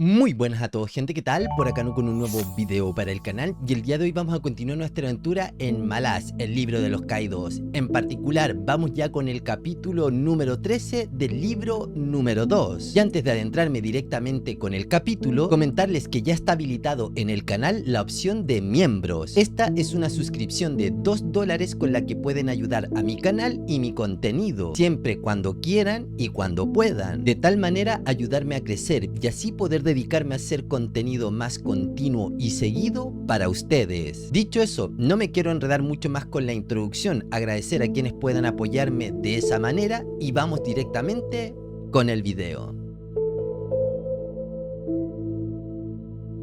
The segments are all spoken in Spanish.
Muy buenas a todos, gente, ¿qué tal? Por acá con un nuevo video para el canal, y el día de hoy vamos a continuar nuestra aventura en Malaz, el libro de los Kaidos. En particular, vamos ya con el capítulo número 13 del libro número 2. Y antes de adentrarme directamente con el capítulo, comentarles que ya está habilitado en el canal la opción de miembros. Esta es una suscripción de $2 con la que pueden ayudar a mi canal y mi contenido, siempre cuando quieran y cuando puedan. De tal manera ayudarme a crecer y así poder dedicarme a hacer contenido más continuo y seguido para ustedes. Dicho eso, no me quiero enredar mucho más con la introducción, agradecer a quienes puedan apoyarme de esa manera y vamos directamente con el video.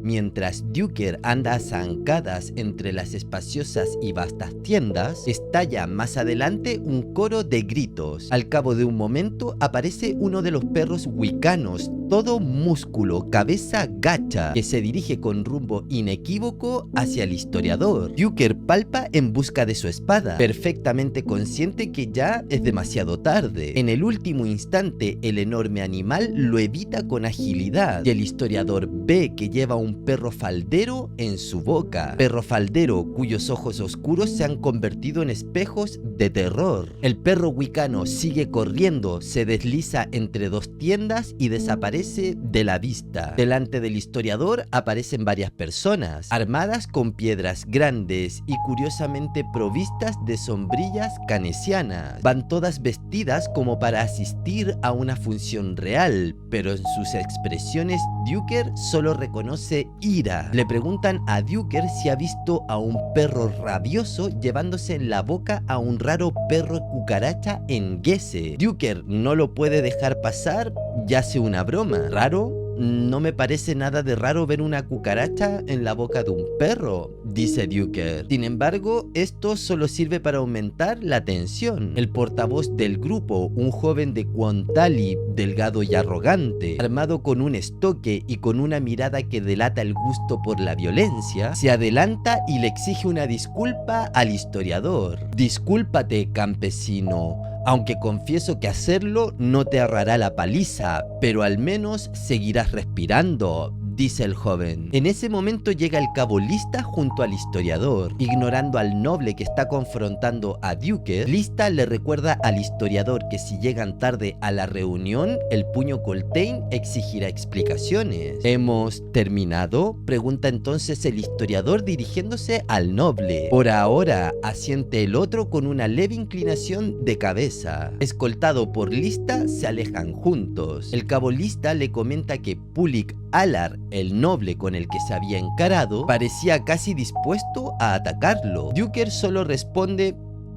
Mientras Duker anda a zancadas entre las espaciosas y vastas tiendas, estalla más adelante un coro de gritos. Al cabo de un momento aparece uno de los perros wicanos, todo músculo, cabeza gacha, que se dirige con rumbo inequívoco hacia el historiador. Duker palpa en busca de su espada, perfectamente consciente que ya es demasiado tarde. En el último instante, el enorme animal lo evita con agilidad, y el historiador ve que lleva un perro faldero en su boca. Perro faldero cuyos ojos oscuros se han convertido en espejos de terror. El perro wicano sigue corriendo, se desliza entre dos tiendas y desaparece de la vista. Delante del historiador aparecen varias personas, armadas con piedras grandes y curiosamente provistas de sombrillas canesianas. Van todas vestidas como para asistir a una función real, pero en sus expresiones Duker solo reconoce ira. Le preguntan a Duker si ha visto a un perro rabioso llevándose en la boca a un raro perro cucaracha en Gese. Duker no lo puede dejar pasar y hace una broma. ¿Raro? No me parece nada de raro ver una cucaracha en la boca de un perro, dice Duker. Sin embargo, esto solo sirve para aumentar la tensión. El portavoz del grupo, un joven de Quontali, delgado y arrogante, armado con un estoque y con una mirada que delata el gusto por la violencia, se adelanta y le exige una disculpa al historiador. Discúlpate, campesino. Aunque confieso que hacerlo no te ahorrará la paliza, pero al menos seguirás respirando, dice el joven. En ese momento llega el cabo Lista junto al historiador. Ignorando al noble que está confrontando a Duker, Lista le recuerda al historiador que si llegan tarde a la reunión, el puño Coltaine exigirá explicaciones. ¿Hemos terminado?, pregunta entonces el historiador dirigiéndose al noble. Por ahora, asiente el otro con una leve inclinación de cabeza. Escoltado por Lista, se alejan juntos. El cabo Lista le comenta que Pulik Alar, el noble con el que se había encarado, parecía casi dispuesto a atacarlo. Duker solo responde: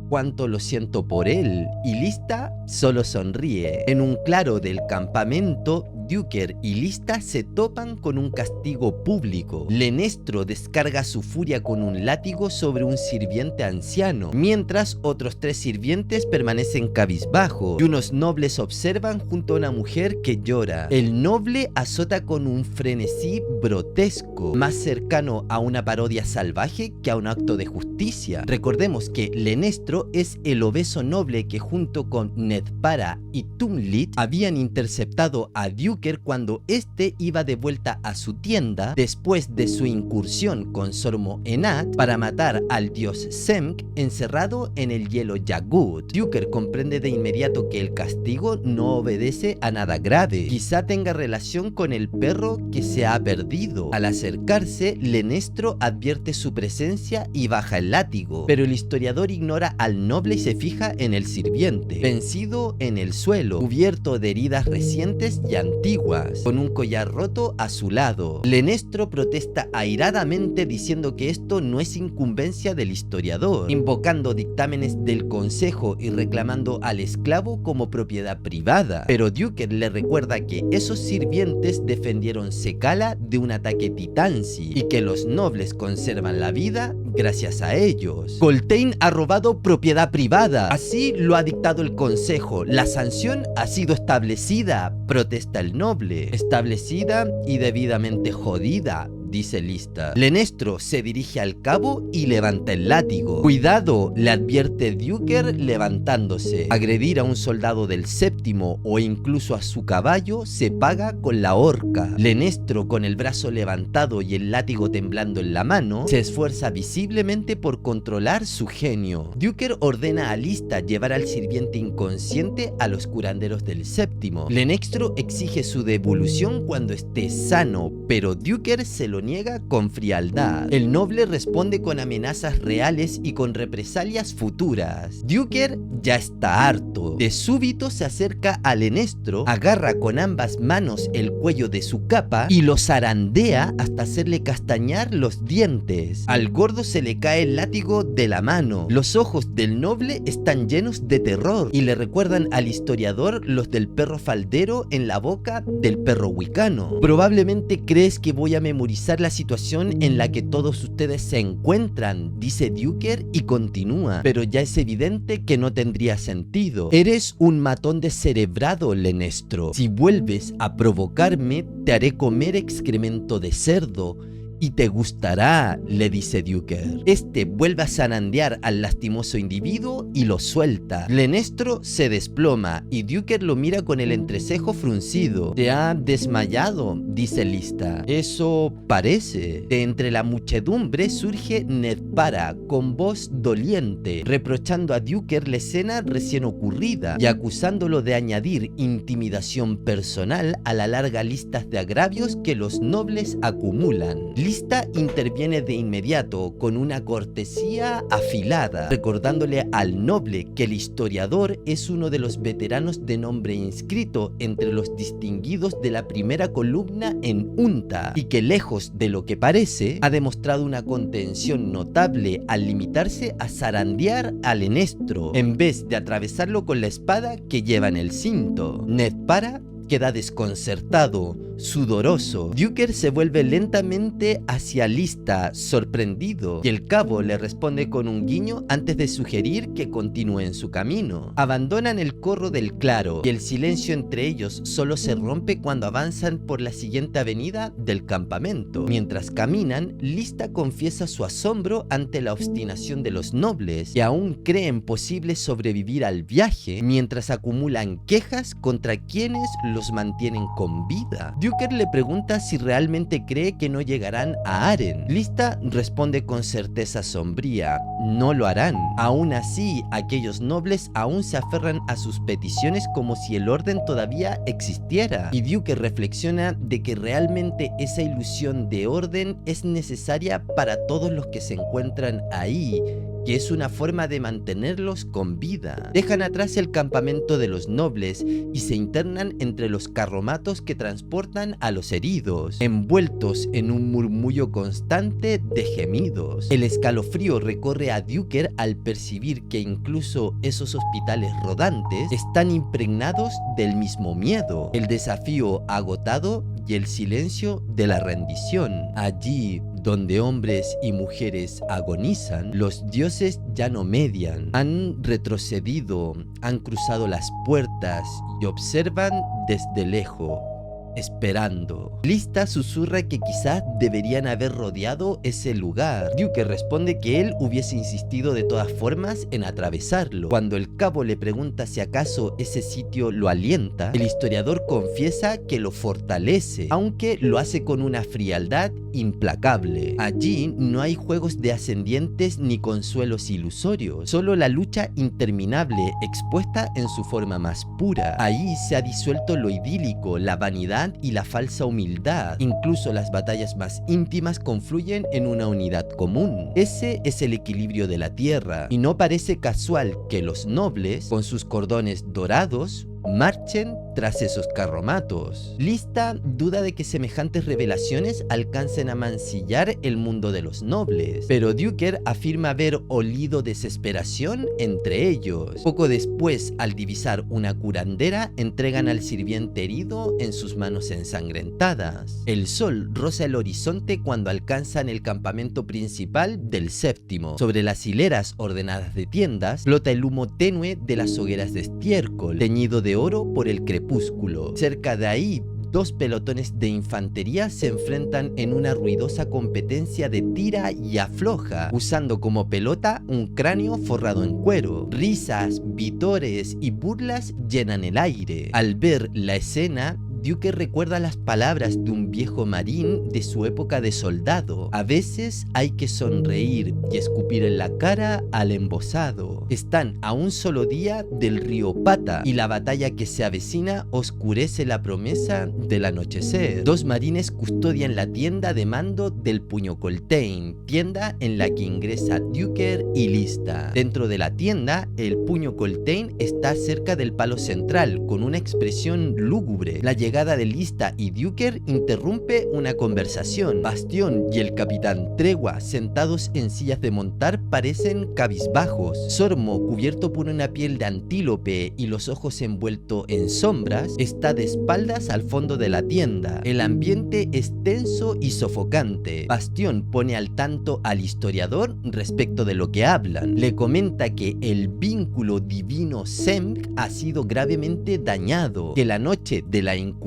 cuánto lo siento por él, y Lista solo sonríe. En un claro del campamento, Duker y Lista se topan con un castigo público. Lenestro descarga su furia con un látigo sobre un sirviente anciano, mientras otros 3 sirvientes permanecen cabizbajo y unos nobles observan junto a una mujer que llora. El noble azota con un frenesí grotesco, más cercano a una parodia salvaje que a un acto de justicia. Recordemos que Lenestro es el obeso noble que junto con Nedpara y Tumlit habían interceptado a Duker cuando este iba de vuelta a su tienda después de su incursión con Sormo Enat para matar al dios Semk encerrado en el hielo Yagut. Duker comprende de inmediato que el castigo no obedece a nada grave, quizá tenga relación con el perro que se ha perdido. Al acercarse, Lenestro advierte su presencia y baja el látigo, pero el historiador ignora al noble y se fija en el sirviente, vencido en el suelo, cubierto de heridas recientes y antiguas, con un collar roto a su lado. Lenestro protesta airadamente diciendo que esto no es incumbencia del historiador, invocando dictámenes del consejo y reclamando al esclavo como propiedad privada. Pero Duker le recuerda que esos sirvientes defendieron Sekala de un ataque titansi y que los nobles conservan la vida gracias a ellos. Coltaine ha robado propiedad privada, así lo ha dictado el consejo. La sanción ha sido establecida, protesta el noble. Establecida y debidamente jodida, dice Lista. Lenestro se dirige al cabo y levanta el látigo. Cuidado, le advierte Duker levantándose. Agredir a un soldado del séptimo o incluso a su caballo se paga con la horca. Lenestro, con el brazo levantado y el látigo temblando en la mano, se esfuerza visiblemente por controlar su genio. Duker ordena a Lista llevar al sirviente inconsciente a los curanderos del séptimo. Lenestro exige su devolución cuando esté sano, pero Duker se lo niega con frialdad. El noble responde con amenazas reales y con represalias futuras. Duker ya está harto. De súbito se acerca a Lenestro, agarra con ambas manos el cuello de su capa y lo zarandea hasta hacerle castañar los dientes. Al gordo se le cae el látigo de la mano. Los ojos del noble están llenos de terror y le recuerdan al historiador los del perro faldero en la boca del perro wicano. Probablemente crees que voy a memorizar la situación en la que todos ustedes se encuentran, dice Duker y continúa, pero ya es evidente que no tendría sentido. Eres un matón descerebrado, Lenestro. Si vuelves a provocarme, te haré comer excremento de cerdo. Y te gustará, le dice Duker. Este vuelve a zarandear al lastimoso individuo y lo suelta. Lenestro se desploma y Duker lo mira con el entrecejo fruncido. Te ha desmayado, dice Lista. Eso parece. De entre la muchedumbre surge Nedpara con voz doliente, reprochando a Duker la escena recién ocurrida y acusándolo de añadir intimidación personal a la larga lista de agravios que los nobles acumulan. Lista interviene de inmediato con una cortesía afilada, recordándole al noble que el historiador es uno de los veteranos de nombre inscrito entre los distinguidos de la primera columna en Unta y que lejos de lo que parece ha demostrado una contención notable al limitarse a zarandear a Lenestro en vez de atravesarlo con la espada que lleva en el cinto. Nedpara queda desconcertado, sudoroso. Duker se vuelve lentamente hacia Lista, sorprendido, y el cabo le responde con un guiño antes de sugerir que continúe en su camino. Abandonan el corro del claro y el silencio entre ellos solo se rompe cuando avanzan por la siguiente avenida del campamento. Mientras caminan, Lista confiesa su asombro ante la obstinación de los nobles, que aún creen posible sobrevivir al viaje mientras acumulan quejas contra quienes los mantienen con vida. Duker le pregunta si realmente cree que no llegarán a Aren. Lista responde con certeza sombría: no lo harán. Aún así, aquellos nobles aún se aferran a sus peticiones como si el orden todavía existiera. Y Duker reflexiona de que realmente esa ilusión de orden es necesaria para todos los que se encuentran ahí, que es una forma de mantenerlos con vida. Dejan atrás el campamento de los nobles y se internan entre los carromatos que transportan a los heridos, envueltos en un murmullo constante de gemidos. El escalofrío recorre a Duker al percibir que incluso esos hospitales rodantes están impregnados del mismo miedo, el desafío agotado y el silencio de la rendición. Allí donde hombres y mujeres agonizan, los dioses ya no median, han retrocedido, han cruzado las puertas y observan desde lejos, esperando. Lista susurra que quizás deberían haber rodeado ese lugar. Duker responde que él hubiese insistido de todas formas en atravesarlo. Cuando el cabo le pregunta si acaso ese sitio lo alienta, el historiador confiesa que lo fortalece, aunque lo hace con una frialdad implacable. Allí no hay juegos de ascendientes ni consuelos ilusorios, solo la lucha interminable expuesta en su forma más pura. Ahí se ha disuelto lo idílico, la vanidad y la falsa humildad. Incluso las batallas más íntimas confluyen en una unidad común. Ese es el equilibrio de la tierra, y no parece casual que los nobles, con sus cordones dorados, marchen tras esos carromatos. Lista duda de que semejantes revelaciones alcancen a mancillar el mundo de los nobles, pero Duker afirma haber olido desesperación entre ellos. Poco después, al divisar una curandera, entregan al sirviente herido en sus manos ensangrentadas. El sol roza el horizonte cuando alcanzan el campamento principal del séptimo. Sobre las hileras ordenadas de tiendas flota el humo tenue de las hogueras de estiércol, teñido de oro por el crepúsculo. Cerca de ahí, dos pelotones de infantería se enfrentan en una ruidosa competencia de tira y afloja, usando como pelota un cráneo forrado en cuero. Risas, vítores y burlas llenan el aire. Al ver la escena, Duker recuerda las palabras de un viejo marín de su época de soldado. A veces hay que sonreír y escupir en la cara al embosado. Están a un solo día del río Pata y la batalla que se avecina oscurece la promesa del anochecer. Dos marines custodian la tienda de mando del Puño Coltaine, tienda en la que ingresa Duker y Lista. Dentro de la tienda, el Puño Coltaine está cerca del palo central, con una expresión lúgubre. La llegada de Lista y Duker interrumpe una conversación. Bastión y el capitán Tregua, sentados en sillas de montar, parecen cabizbajos. Sormo, cubierto por una piel de antílope y los ojos envueltos en sombras, está de espaldas al fondo de la tienda. El ambiente es tenso y sofocante. Bastión pone al tanto al historiador respecto de lo que hablan. Le comenta que el vínculo divino Semk ha sido gravemente dañado, que la noche de la incursión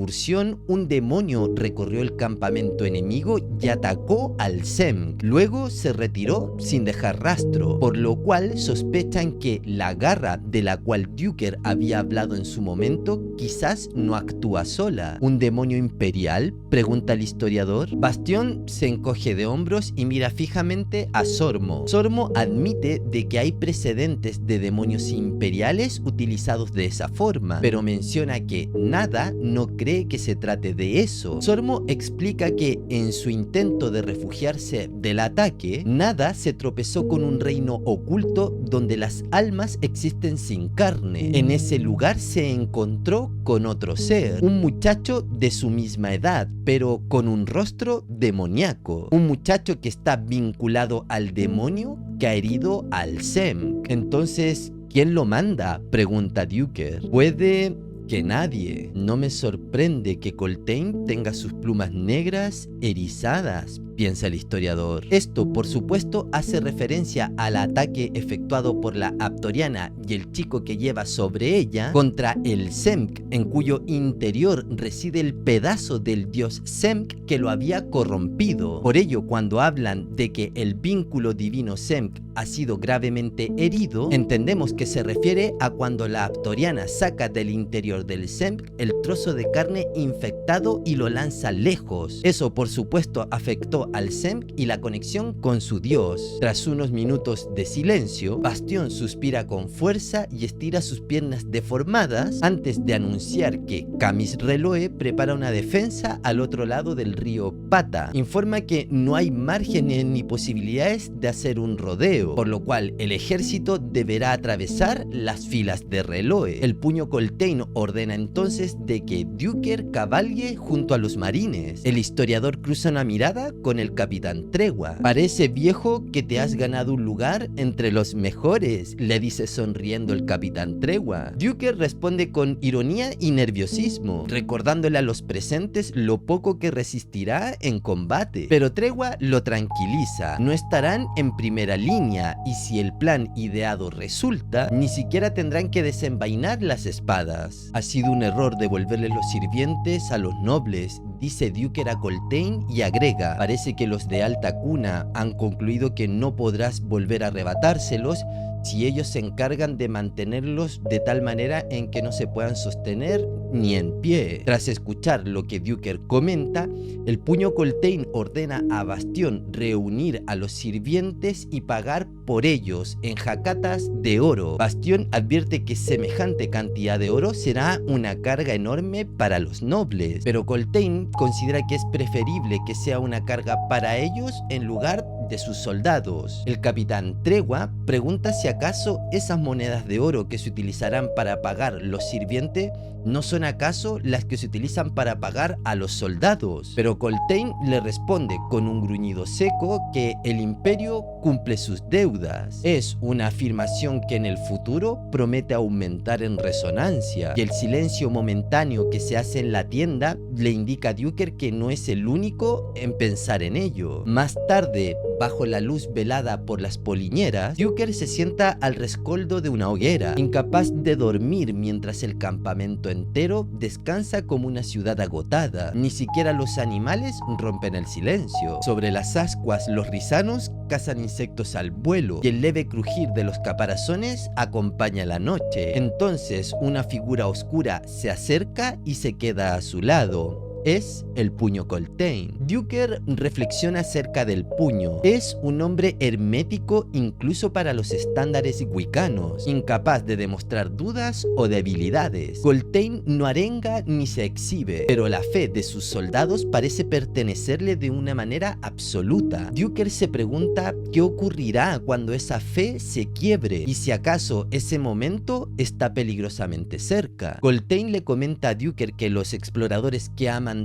un demonio recorrió el campamento enemigo y atacó al Semk. Luego se retiró sin dejar rastro, por lo cual sospechan que la garra de la cual Duker había hablado en su momento quizás no actúa sola. ¿Un demonio imperial?, pregunta el historiador. Bastión se encoge de hombros y mira fijamente a Sormo. Sormo admite de que hay precedentes de demonios imperiales utilizados de esa forma, pero menciona que nada no cree que se trate de eso. Sormo explica que en su intento de refugiarse del ataque, Nada se tropezó con un reino oculto donde las almas existen sin carne. En ese lugar se encontró con otro ser, un muchacho de su misma edad, pero con un rostro demoníaco. Un muchacho que está vinculado al demonio que ha herido al Semk. Entonces, ¿quién lo manda?, pregunta Duker. Puede que nadie. No me sorprende que Coltaine tenga sus plumas negras erizadas, piensa el historiador. Esto, por supuesto, hace referencia al ataque efectuado por la Aptoriana y el chico que lleva sobre ella contra el Semk, en cuyo interior reside el pedazo del dios Semk que lo había corrompido. Por ello, cuando hablan de que el vínculo divino Semk ha sido gravemente herido, entendemos que se refiere a cuando la Aptoriana saca del interior del Semk el trozo de carne infectado y lo lanza lejos. Eso, por supuesto, afectó al Semk y la conexión con su dios. Tras unos minutos de silencio, Bastión suspira con fuerza y estira sus piernas deformadas antes de anunciar que Camis Reloe prepara una defensa al otro lado del río Pata. Informa que no hay márgenes ni posibilidades de hacer un rodeo, por lo cual el ejército deberá atravesar las filas de Reloe. El Puño Coltaine ordena entonces de que Duker cabalgue junto a los marines. El historiador cruza una mirada con el capitán Tregua. Parece, viejo, que te has ganado un lugar entre los mejores, le dice sonriendo el capitán Tregua. Duker responde con ironía y nerviosismo, recordándole a los presentes lo poco que resistirá en combate. Pero Tregua lo tranquiliza. No estarán en primera línea y si el plan ideado resulta, ni siquiera tendrán que desenvainar las espadas. Ha sido un error devolverle los sirvientes a los nobles, dice Duker a Coltaine y agrega: parece que los de alta cuna han concluido que no podrás volver a arrebatárselos si ellos se encargan de mantenerlos de tal manera en que no se puedan sostener ni en pie. Tras escuchar lo que Duker comenta, el Puño Coltaine ordena a Bastión reunir a los sirvientes y pagar por ellos en jacatas de oro. Bastión advierte que semejante cantidad de oro será una carga enorme para los nobles, pero Coltaine considera que es preferible que sea una carga para ellos en lugar de sus soldados. El capitán Tregua pregunta si acaso esas monedas de oro que se utilizarán para pagar los sirvientes no son acaso las que se utilizan para pagar a los soldados. Pero Coltaine le responde con un gruñido seco que el imperio cumple sus deudas. Es una afirmación que en el futuro promete aumentar en resonancia, y el silencio momentáneo que se hace en la tienda le indica a Duker que no es el único en pensar en ello. Más tarde, bajo la luz velada por las poliñeras, Duker se sienta al rescoldo de una hoguera, incapaz de dormir mientras el campamento entero descansa como una ciudad agotada. Ni siquiera los animales rompen el silencio. Sobre las ascuas, los rizanos cazan insectos al vuelo y el leve crujir de los caparazones acompaña la noche. Entonces, una figura oscura se acerca y se queda a su lado. Es el puño Coltaine. Duker reflexiona acerca del puño. Es un hombre hermético incluso para los estándares wiccanos, incapaz de demostrar dudas o debilidades. Coltaine no arenga ni se exhibe, pero la fe de sus soldados parece pertenecerle de una manera absoluta. Duker se pregunta qué ocurrirá cuando esa fe se quiebre y si acaso ese momento está peligrosamente cerca. Coltaine le comenta a Duker que los exploradores que ha mandado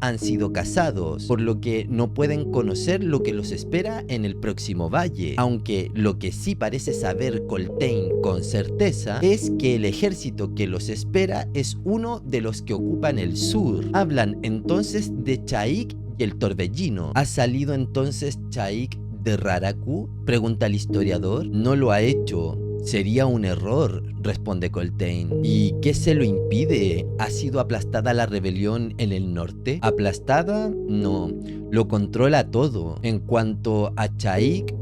han sido cazados, por lo que no pueden conocer lo que los espera en el próximo valle, aunque lo que sí parece saber Coltaine con certeza es que el ejército que los espera es uno de los que ocupan el sur. Hablan entonces de Chaik y el Torbellino. ¿Ha salido entonces Chaik de Raraku?, pregunta el historiador. No lo ha hecho. Sería un error, responde Coltaine. ¿Y qué se lo impide? ¿Ha sido aplastada la rebelión en el norte? ¿Aplastada? No, lo controla todo. En cuanto a Chaik,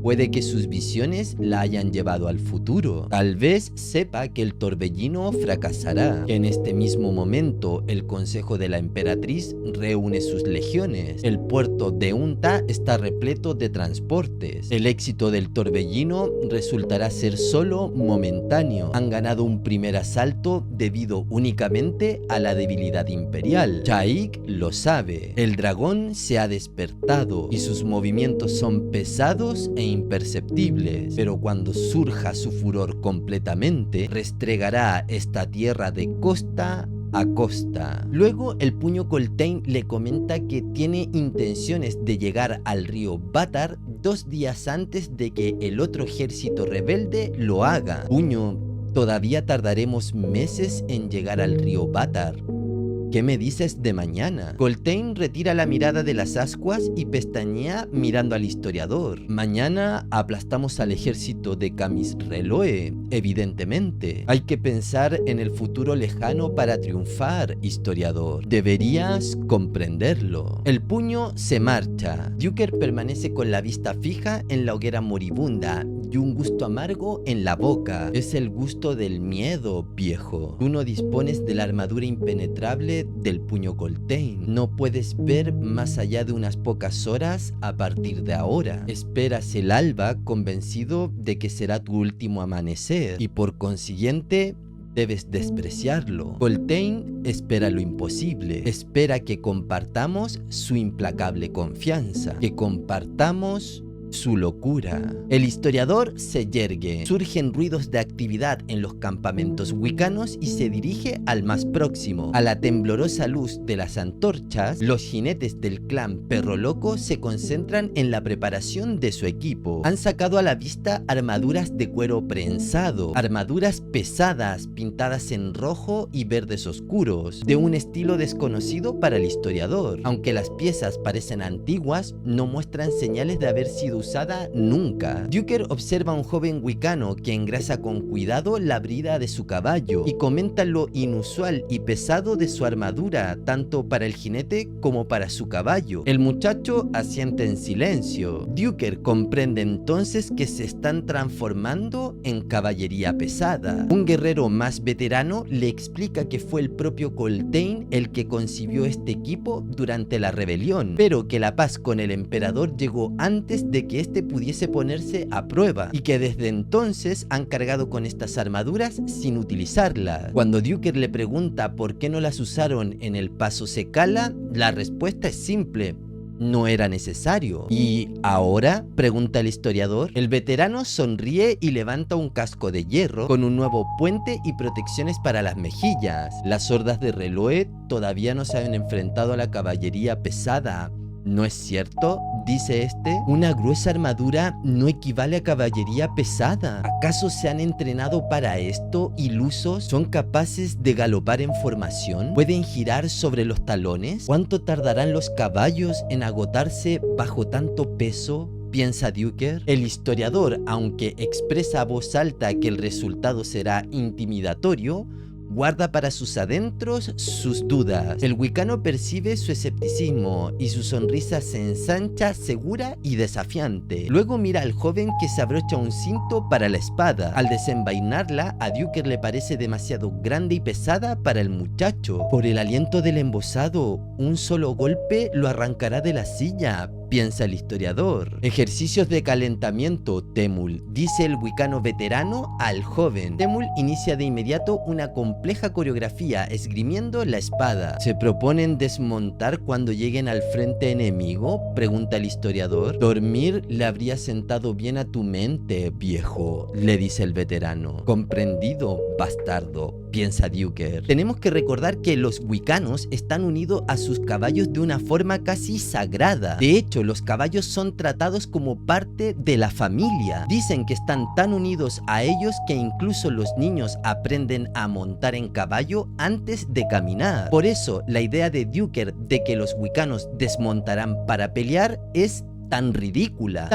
puede que sus visiones la hayan llevado al futuro. Tal vez sepa que el Torbellino fracasará, que en este mismo momento el Consejo de la Emperatriz reúne sus legiones. El puerto de Unta está repleto de transportes. El éxito del Torbellino resultará ser solo momentáneo. Han ganado un primer asalto debido únicamente a la debilidad imperial. Chaik lo sabe. El dragón se ha despertado y sus movimientos son pesados e imperceptibles, pero cuando surja su furor completamente, restregará esta tierra de costa a costa. Luego el puño Coltaine le comenta que tiene intenciones de llegar al río Vatar 2 días antes de que el otro ejército rebelde lo haga. Puño, todavía tardaremos meses en llegar al río Vatar. ¿Qué me dices de mañana? Coltaine retira la mirada de las ascuas y pestañea mirando al historiador. Mañana aplastamos al ejército de Camisreloe, evidentemente. Hay que pensar en el futuro lejano para triunfar, historiador. Deberías comprenderlo. El puño se marcha. Duker permanece con la vista fija en la hoguera moribunda y un gusto amargo en la boca. Es el gusto del miedo, viejo. Tú no dispones de la armadura impenetrable del puño Coltaine. No puedes ver más allá de unas pocas horas a partir de ahora. Esperas el alba convencido de que será tu último amanecer y por consiguiente debes despreciarlo. Coltaine espera lo imposible. Espera que compartamos su implacable confianza, que compartamos su locura. El historiador se yergue. Surgen ruidos de actividad en los campamentos wiccanos y se dirige al más próximo. A la temblorosa luz de las antorchas, los jinetes del clan Perro Loco se concentran en la preparación de su equipo. Han sacado a la vista armaduras de cuero prensado, armaduras pesadas pintadas en rojo y verdes oscuros, de un estilo desconocido para el historiador. Aunque las piezas parecen antiguas, no muestran señales de haber sido usada nunca. Duker observa a un joven wiccano que engrasa con cuidado la brida de su caballo y comenta lo inusual y pesado de su armadura, tanto para el jinete como para su caballo. El muchacho asiente en silencio. Duker comprende entonces que se están transformando en caballería pesada. Un guerrero más veterano le explica que fue el propio Coltaine el que concibió este equipo durante la rebelión, pero que la paz con el emperador llegó antes de que éste pudiese ponerse a prueba y que desde entonces han cargado con estas armaduras sin utilizarlas. Cuando Duker le pregunta por qué no las usaron en el paso Secala, la respuesta es simple: no era necesario. ¿Y ahora?, pregunta el historiador. El veterano sonríe y levanta un casco de hierro con un nuevo puente y protecciones para las mejillas. Las hordas de Reloe todavía no se han enfrentado a la caballería pesada, ¿no es cierto?, dice este. Una gruesa armadura no equivale a caballería pesada. ¿Acaso se han entrenado para esto, ilusos? ¿Son capaces de galopar en formación? ¿Pueden girar sobre los talones? ¿Cuánto tardarán los caballos en agotarse bajo tanto peso?, piensa Duker. El historiador, aunque expresa a voz alta que el resultado será intimidatorio, guarda para sus adentros sus dudas. El wicano percibe su escepticismo y su sonrisa se ensancha segura y desafiante. Luego mira al joven que se abrocha un cinto para la espada. Al desenvainarla, a Duker le parece demasiado grande y pesada para el muchacho. Por el aliento del embosado, un solo golpe lo arrancará de la silla, piensa el historiador. Ejercicios de calentamiento, Temul, dice el wicano veterano al joven. Temul inicia de inmediato una compleja coreografía esgrimiendo la espada. ¿Se proponen desmontar cuando lleguen al frente enemigo?, pregunta el historiador. Dormir le habría sentado bien a tu mente, viejo, le dice el veterano. Comprendido, bastardo, piensa Duker. Tenemos que recordar que los wicanos están unidos a sus caballos de una forma casi sagrada. De hecho, los caballos son tratados como parte de la familia. Dicen que están tan unidos a ellos que incluso los niños aprenden a montar en caballo antes de caminar. Por eso, la idea de Duker de que los wicanos desmontarán para pelear es tan ridícula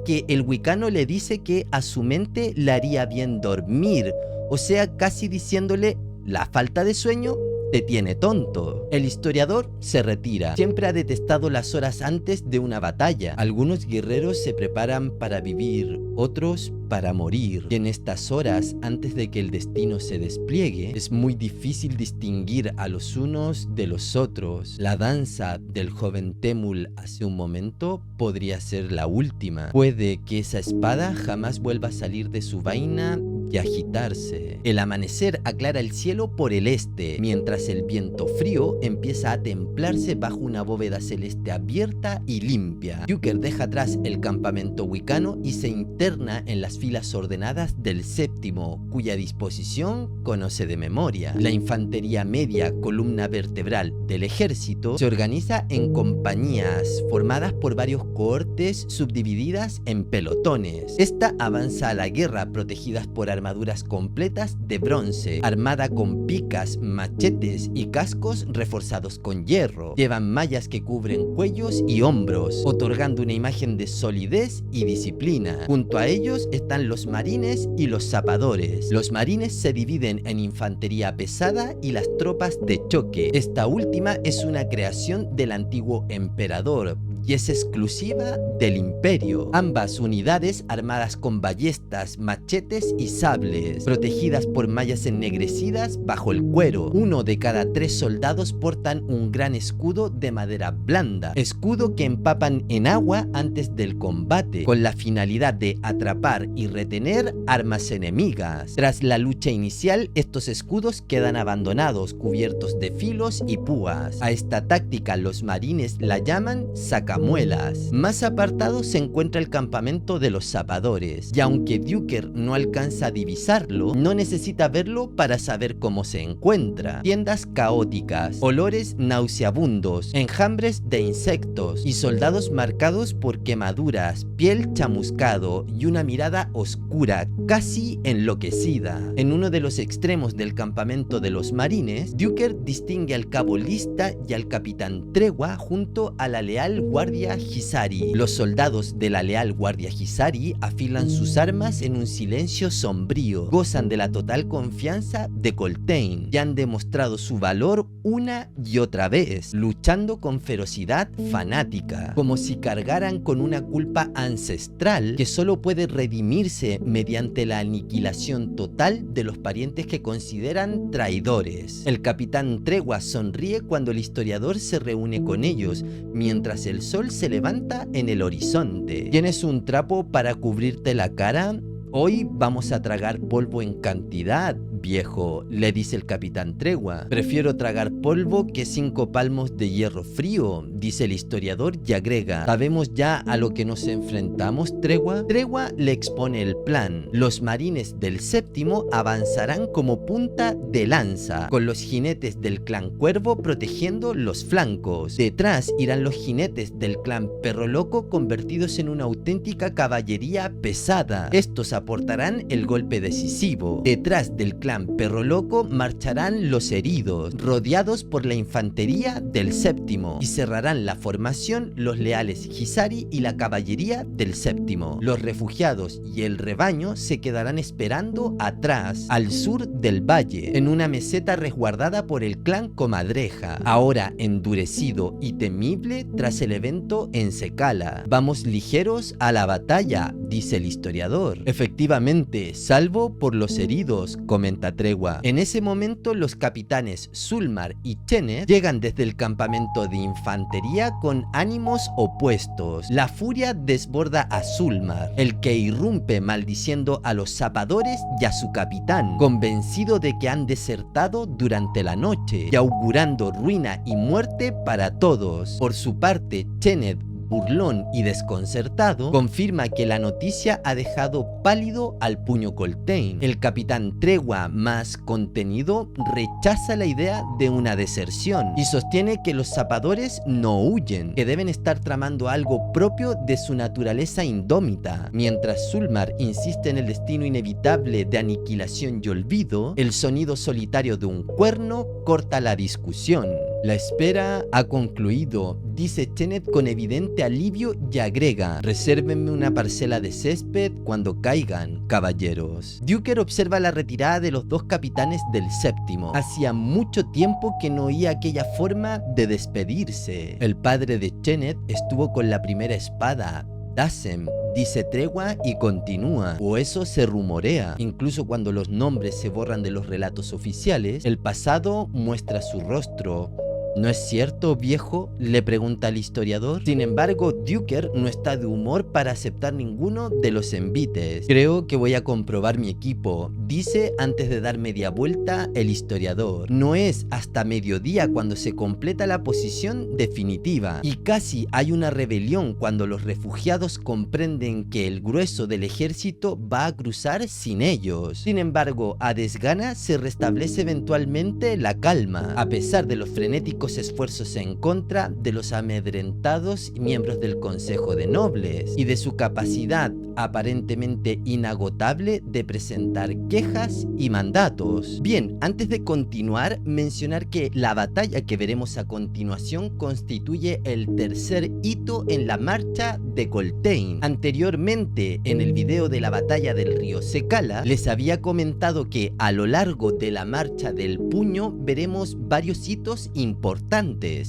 que el wicano le dice que a su mente le haría bien dormir, o sea, casi diciéndole: la falta de sueño te tiene tonto. El historiador se retira. Siempre ha detestado las horas antes de una batalla. Algunos guerreros se preparan para vivir, otros para morir. Y en estas horas, antes de que el destino se despliegue, es muy difícil distinguir a los unos de los otros. La danza del joven Temul hace un momento podría ser la última. Puede que esa espada jamás vuelva a salir de su vaina y agitarse. El amanecer aclara el cielo por el este, mientras el viento frío empieza a templarse bajo una bóveda celeste abierta y limpia. Duker deja atrás el campamento wicano y se interna en las filas ordenadas del séptimo, cuya disposición conoce de memoria. La infantería media, columna vertebral del ejército, se organiza en compañías formadas por varios cohortes subdivididas en pelotones. Esta avanza a la guerra protegidas por armaduras completas de bronce, armada con picas, machetes y cascos reforzados con hierro. Llevan mallas que cubren cuellos y hombros, otorgando una imagen de solidez y disciplina. Junto a ellos están los marines y los zapadores. Los marines se dividen en infantería pesada y las tropas de choque. Esta última es una creación del antiguo emperador y es exclusiva del imperio. Ambas unidades armadas con ballestas, machetes y sables, protegidas por mallas ennegrecidas bajo el cuero. Uno de cada 3 soldados portan un gran escudo de madera blanda, escudo que empapan en agua antes del combate, con la finalidad de atrapar y retener armas enemigas. Tras la lucha inicial, estos escudos quedan abandonados, cubiertos de filos y púas. A esta táctica los marines la llaman sacamuelas. Más apartado se encuentra el campamento de los zapadores, y aunque Duker no alcanza a divisarlo, no necesita verlo para saber cómo se encuentra. Tiendas caóticas, olores nauseabundos, enjambres de insectos y soldados marcados por quemaduras, piel chamuscado y una mirada oscura, casi enloquecida. En uno de los extremos del campamento de los marines, Duker distingue al cabo Lista y al capitán Tregua junto a la leal guardia Hisari. Los soldados de la leal guardia Hisari afilan sus armas en un silencio sombrío. Gozan de la total confianza de Coltaine y han demostrado su valor una y otra vez, luchando con ferocidad fanática, como si cargaran con una culpa ancestral que solo puede redimirse mediante la aniquilación total de los parientes que consideran traidores. El capitán Tregua sonríe cuando el historiador se reúne con ellos, mientras el sol se levanta en el horizonte. ¿Tienes un trapo para cubrirte la cara? Hoy vamos a tragar polvo en cantidad, viejo, le dice el capitán Tregua. Prefiero tragar polvo que 5 palmos de hierro frío, dice el historiador y agrega: ¿sabemos ya a lo que nos enfrentamos, Tregua? Tregua le expone el plan. Los marines del séptimo avanzarán como punta de lanza, con los jinetes del clan Cuervo protegiendo los flancos. Detrás irán los jinetes del clan Perro Loco convertidos en una auténtica caballería pesada. Estos aportarán el golpe decisivo. Detrás del clan clan Perro Loco marcharán los heridos, rodeados por la infantería del séptimo, y cerrarán la formación los leales Hisari y la caballería del séptimo. Los refugiados y el rebaño se quedarán esperando atrás, al sur del valle, en una meseta resguardada por el clan Comadreja, ahora endurecido y temible tras el evento en Sekala. Vamos ligeros a la batalla, dice el historiador. Efectivamente, salvo por los heridos, comenta Tregua. En ese momento los capitanes Zulmar y Chenet llegan desde el campamento de infantería con ánimos opuestos. La furia desborda a Zulmar, el que irrumpe maldiciendo a los zapadores y a su capitán, convencido de que han desertado durante la noche y augurando ruina y muerte para todos. Por su parte, Chenet, burlón y desconcertado, confirma que la noticia ha dejado pálido al puño Coltaine. El capitán Tregua, más contenido, rechaza la idea de una deserción y sostiene que los zapadores no huyen, que deben estar tramando algo propio de su naturaleza indómita. Mientras Zulmar insiste en el destino inevitable de aniquilación y olvido, el sonido solitario de un cuerno corta la discusión. La espera ha concluido, dice Chenet con evidente alivio y agrega: resérvenme una parcela de césped cuando caigan, caballeros. Duker observa la retirada de los dos capitanes del séptimo. Hacía mucho tiempo que no oía aquella forma de despedirse. El padre de Chenet estuvo con la primera espada, Dassem, dice Tregua y continúa, o eso se rumorea. Incluso cuando los nombres se borran de los relatos oficiales, el pasado muestra su rostro. ¿No es cierto, viejo?, le pregunta al historiador. Sin embargo, Duker no está de humor para aceptar ninguno de los envites. Creo que voy a comprobar mi equipo, dice antes de dar media vuelta el historiador. No es hasta mediodía cuando se completa la posición definitiva, y casi hay una rebelión cuando los refugiados comprenden que el grueso del ejército va a cruzar sin ellos. Sin embargo, a desgana se restablece eventualmente la calma, a pesar de los frenéticos esfuerzos en contra de los amedrentados miembros del Consejo de Nobles y de su capacidad aparentemente inagotable de presentar quejas y mandatos. Bien, antes de continuar, mencionar que la batalla que veremos a continuación constituye el tercer hito en la marcha de Coltaine. Anteriormente, en el video de la batalla del río Sekala, les había comentado que a lo largo de la marcha del puño veremos varios hitos importantes.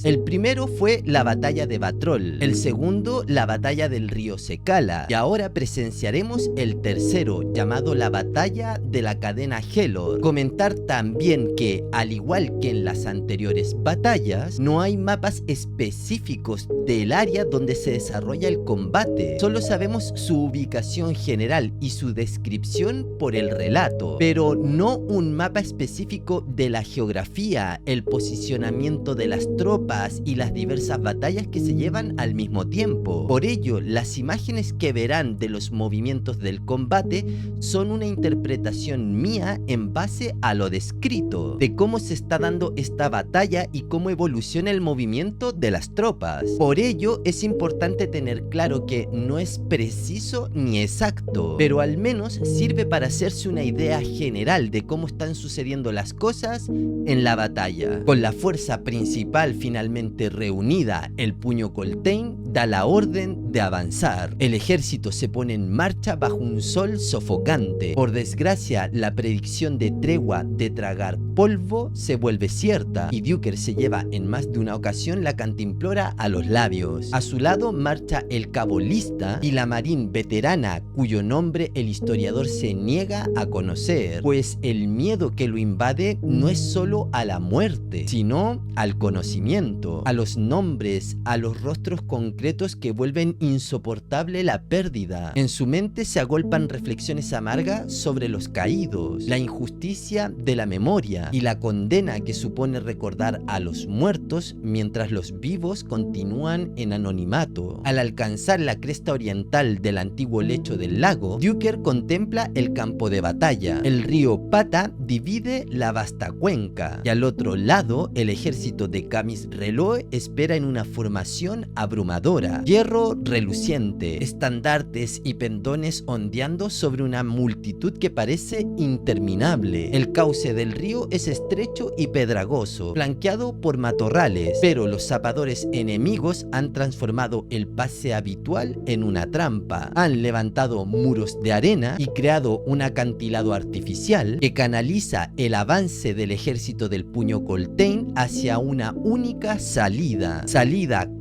El primero fue la batalla de Batrol, el segundo la batalla del río Sekala, y ahora presenciaremos el tercero, llamado la batalla de la cadena Helor. Comentar también que, al igual que en las anteriores batallas, no hay mapas específicos del área donde se desarrolla el combate. Solo sabemos su ubicación general y su descripción por el relato, pero no un mapa específico de la geografía, el posicionamiento de las tropas y las diversas batallas que se llevan al mismo tiempo. Por ello, las imágenes que verán de los movimientos del combate son una interpretación mía en base a lo descrito, de cómo se está dando esta batalla y cómo evoluciona el movimiento de las tropas. Por ello, es importante tener claro que no es preciso ni exacto, pero al menos sirve para hacerse una idea general de cómo están sucediendo las cosas en la batalla. Con la fuerza principal finalmente reunida, el puño Coltaine da la orden de avanzar. El ejército se pone en marcha bajo un sol sofocante. Por desgracia, la predicción de Tregua de tragar polvo se vuelve cierta, y Duker se lleva en más de una ocasión la cantimplora a los labios. A su lado marcha el cabo Lista y la marín veterana, cuyo nombre el historiador se niega a conocer, pues el miedo que lo invade no es solo a la muerte, sino al conocimiento, a los nombres, a los rostros concretos que vuelven insoportable la pérdida. En su mente se agolpan reflexiones amargas sobre los caídos, la injusticia de la memoria y la condena que supone recordar a los muertos mientras los vivos continúan en anonimato. Al alcanzar la cresta oriental del antiguo lecho del lago, Duker contempla el campo de batalla. El río Pata divide la vasta cuenca, y al otro lado el ejército de Camis Reloe espera en una formación abrumadora. abrumadora, hierro reluciente, estandartes y pendones ondeando sobre una multitud que parece interminable. El cauce del río es estrecho y pedragoso, flanqueado por matorrales, pero los zapadores enemigos han transformado el pase habitual en una trampa. Han levantado muros de arena y creado un acantilado artificial que canaliza el avance del ejército del puño Coltaine hacia una única salida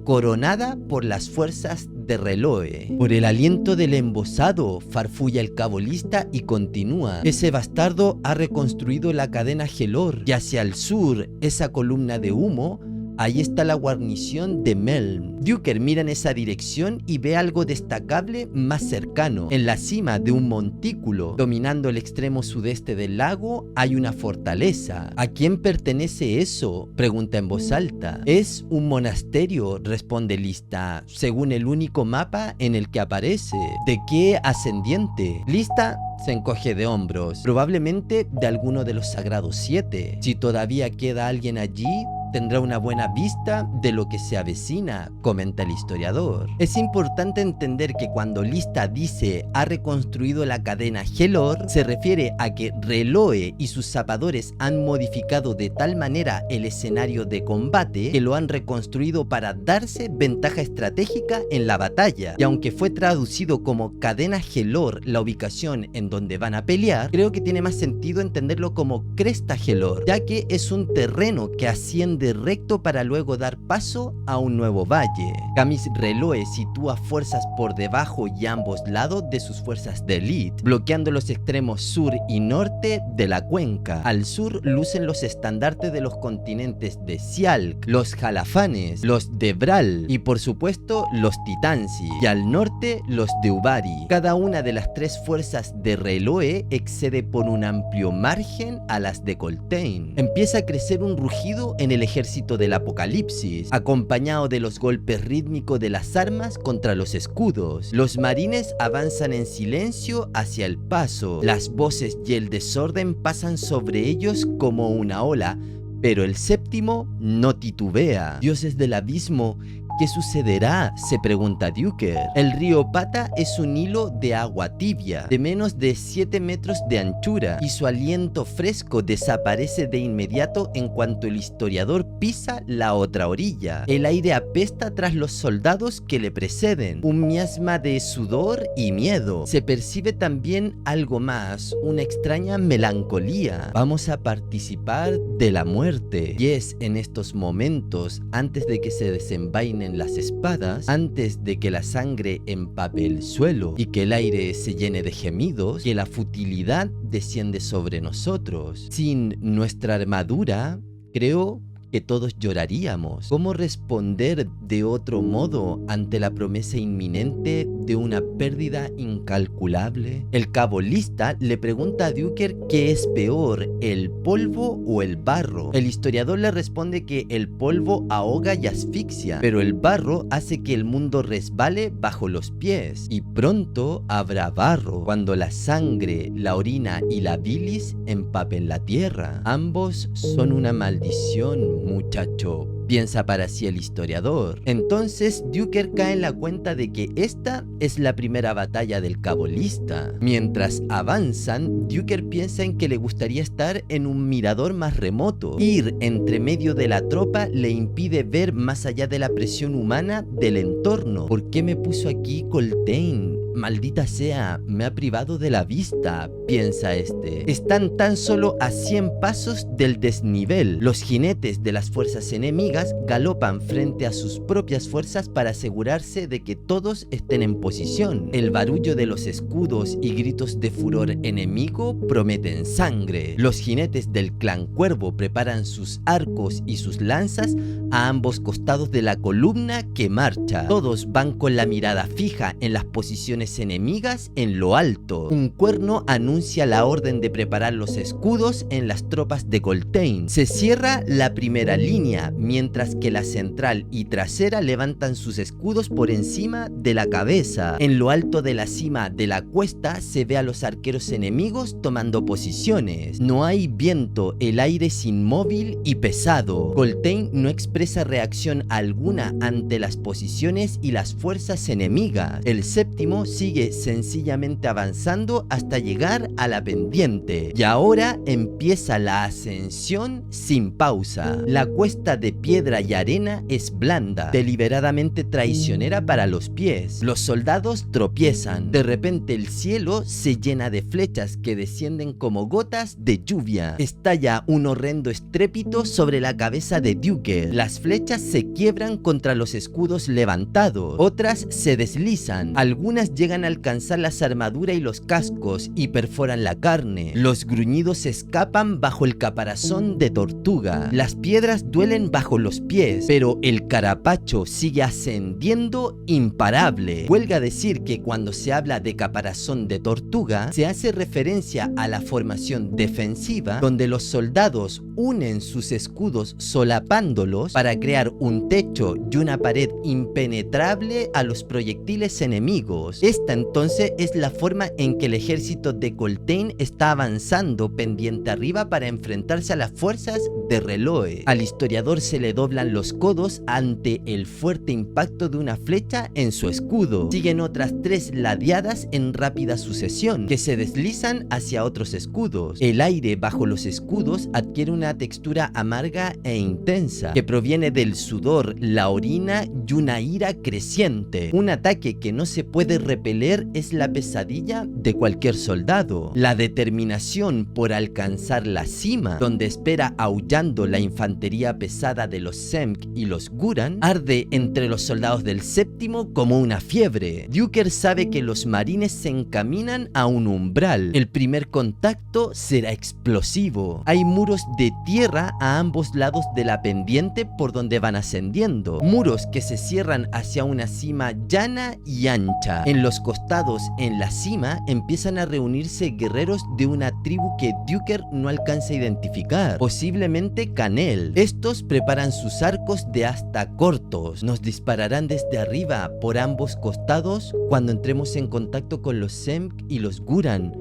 coronada por las fuerzas de Reloe. Por el aliento del embosado, farfulla el cabolista y continúa. Ese bastardo ha reconstruido la cadena Gelor y hacia el sur, esa columna de humo, ahí está la guarnición de Melm. Duker mira en esa dirección y ve algo destacable más cercano. En la cima de un montículo, dominando el extremo sudeste del lago, hay una fortaleza. ¿A quién pertenece eso?, pregunta en voz alta. Es un monasterio, responde Lista, según el único mapa en el que aparece. ¿De qué ascendiente? Lista se encoge de hombros. Probablemente de alguno de los Sagrados 7. Si todavía queda alguien allí, tendrá una buena vista de lo que se avecina, comenta el historiador. Es importante entender que cuando Lista dice ha reconstruido la cadena Gelor, se refiere a que Reloe y sus zapadores han modificado de tal manera el escenario de combate que lo han reconstruido para darse ventaja estratégica en la batalla. Y aunque fue traducido como cadena Gelor la ubicación en donde van a pelear, creo que tiene más sentido entenderlo como cresta Gelor, ya que es un terreno que asciende recto para luego dar paso a un nuevo valle. Camis Reloe sitúa fuerzas por debajo y ambos lados de sus fuerzas de élite, bloqueando los extremos sur y norte de la cuenca. Al sur lucen los estandartes de los continentes de Sialk, los Jalafanes, los Debral y por supuesto los Titansi, y al norte los de Ubari. Cada una de las tres fuerzas de Reloe excede por un amplio margen a las de Coltaine. Empieza a crecer un rugido en el ejército del apocalipsis, acompañado de los golpes rítmicos de las armas contra los escudos. Los marines avanzan en silencio hacia el paso. Las voces y el desorden pasan sobre ellos como una ola, pero el séptimo no titubea. Dioses del abismo, ¿qué sucederá?, se pregunta Duker. El río Pata es un hilo de agua tibia, de menos de 7 metros de anchura, y su aliento fresco desaparece de inmediato en cuanto el historiador pisa la otra orilla. El aire apesta tras los soldados que le preceden, un miasma de sudor y miedo. Se percibe también algo más, una extraña melancolía. Vamos a participar de la muerte, y es en estos momentos, antes de que se desenvainen las espadas, antes de que la sangre empape el suelo y que el aire se llene de gemidos, que la futilidad desciende sobre nosotros. Sin nuestra armadura, creo que todos lloraríamos. ¿Cómo responder de otro modo ante la promesa inminente de una pérdida incalculable? El cabolista le pregunta a Duker qué es peor, el polvo o el barro. El historiador le responde que el polvo ahoga y asfixia, pero el barro hace que el mundo resbale bajo los pies. Y pronto habrá barro, cuando la sangre, la orina y la bilis empapen la tierra. Ambos son una maldición, muchacho, piensa para sí el historiador. Entonces Duker cae en la cuenta de que esta es la primera batalla del cabolista. Mientras avanzan, Duker piensa en que le gustaría estar en un mirador más remoto. Ir entre medio de la tropa le impide ver más allá de la presión humana del entorno. ¿Por qué me puso aquí Coltaine? Maldita sea, me ha privado de la vista, piensa este. Están tan solo a 100 pasos del desnivel. Los jinetes de las fuerzas enemigas galopan frente a sus propias fuerzas para asegurarse de que todos estén en posición. El barullo de los escudos y gritos de furor enemigo prometen sangre. Los jinetes del clan Cuervo preparan sus arcos y sus lanzas a ambos costados de la columna que marcha. Todos van con la mirada fija en las posiciones formaciones enemigas en lo alto. Un cuerno anuncia la orden de preparar los escudos en las tropas de Coltaine. Se cierra la primera línea, mientras que la central y trasera levantan sus escudos por encima de la cabeza. En lo alto de la cima de la cuesta se ve a los arqueros enemigos tomando posiciones. No hay viento, el aire es inmóvil y pesado. Coltaine no expresa reacción alguna ante las posiciones y las fuerzas enemigas. El séptimo sigue sencillamente avanzando hasta llegar a la pendiente. Y ahora empieza la ascensión sin pausa. La cuesta de piedra y arena es blanda, deliberadamente traicionera para los pies. Los soldados tropiezan. De repente el cielo se llena de flechas que descienden como gotas de lluvia. Estalla un horrendo estrépito sobre la cabeza de Duker. Las flechas se quiebran contra los escudos levantados. Otras se deslizan. Algunas llegan a alcanzar las armaduras y los cascos y perforan la carne. Los gruñidos escapan bajo el caparazón de tortuga. Las piedras duelen bajo los pies, pero el carapacho sigue ascendiendo imparable. Huelga decir que cuando se habla de caparazón de tortuga, se hace referencia a la formación defensiva, donde los soldados unen sus escudos solapándolos para crear un techo y una pared impenetrable a los proyectiles enemigos. Esta entonces es la forma en que el ejército de Coltaine está avanzando pendiente arriba para enfrentarse a las fuerzas de Reloe. Al historiador se le doblan los codos ante el fuerte impacto de una flecha en su escudo. Siguen otras 3 ladeadas en rápida sucesión, que se deslizan hacia otros escudos. El aire bajo los escudos adquiere una textura amarga e intensa, que proviene del sudor, la orina y una ira creciente. Un ataque que no se puede repeler es la pesadilla de cualquier soldado. La determinación por alcanzar la cima, donde espera aullando la infantería pesada de los Semk y los Guran, arde entre los soldados del séptimo como una fiebre. Duker sabe que los marines se encaminan a un umbral. El primer contacto será explosivo. Hay muros de tierra a ambos lados de la pendiente por donde van ascendiendo. Muros que se cierran hacia una cima llana y ancha. En los costados, en la cima, empiezan a reunirse guerreros de una tribu que Duker no alcanza a identificar. Posiblemente Canel. Estos preparan sus arcos de asta cortos. Nos dispararán desde arriba por ambos costados cuando entremos en contacto con los Semk y los Guran.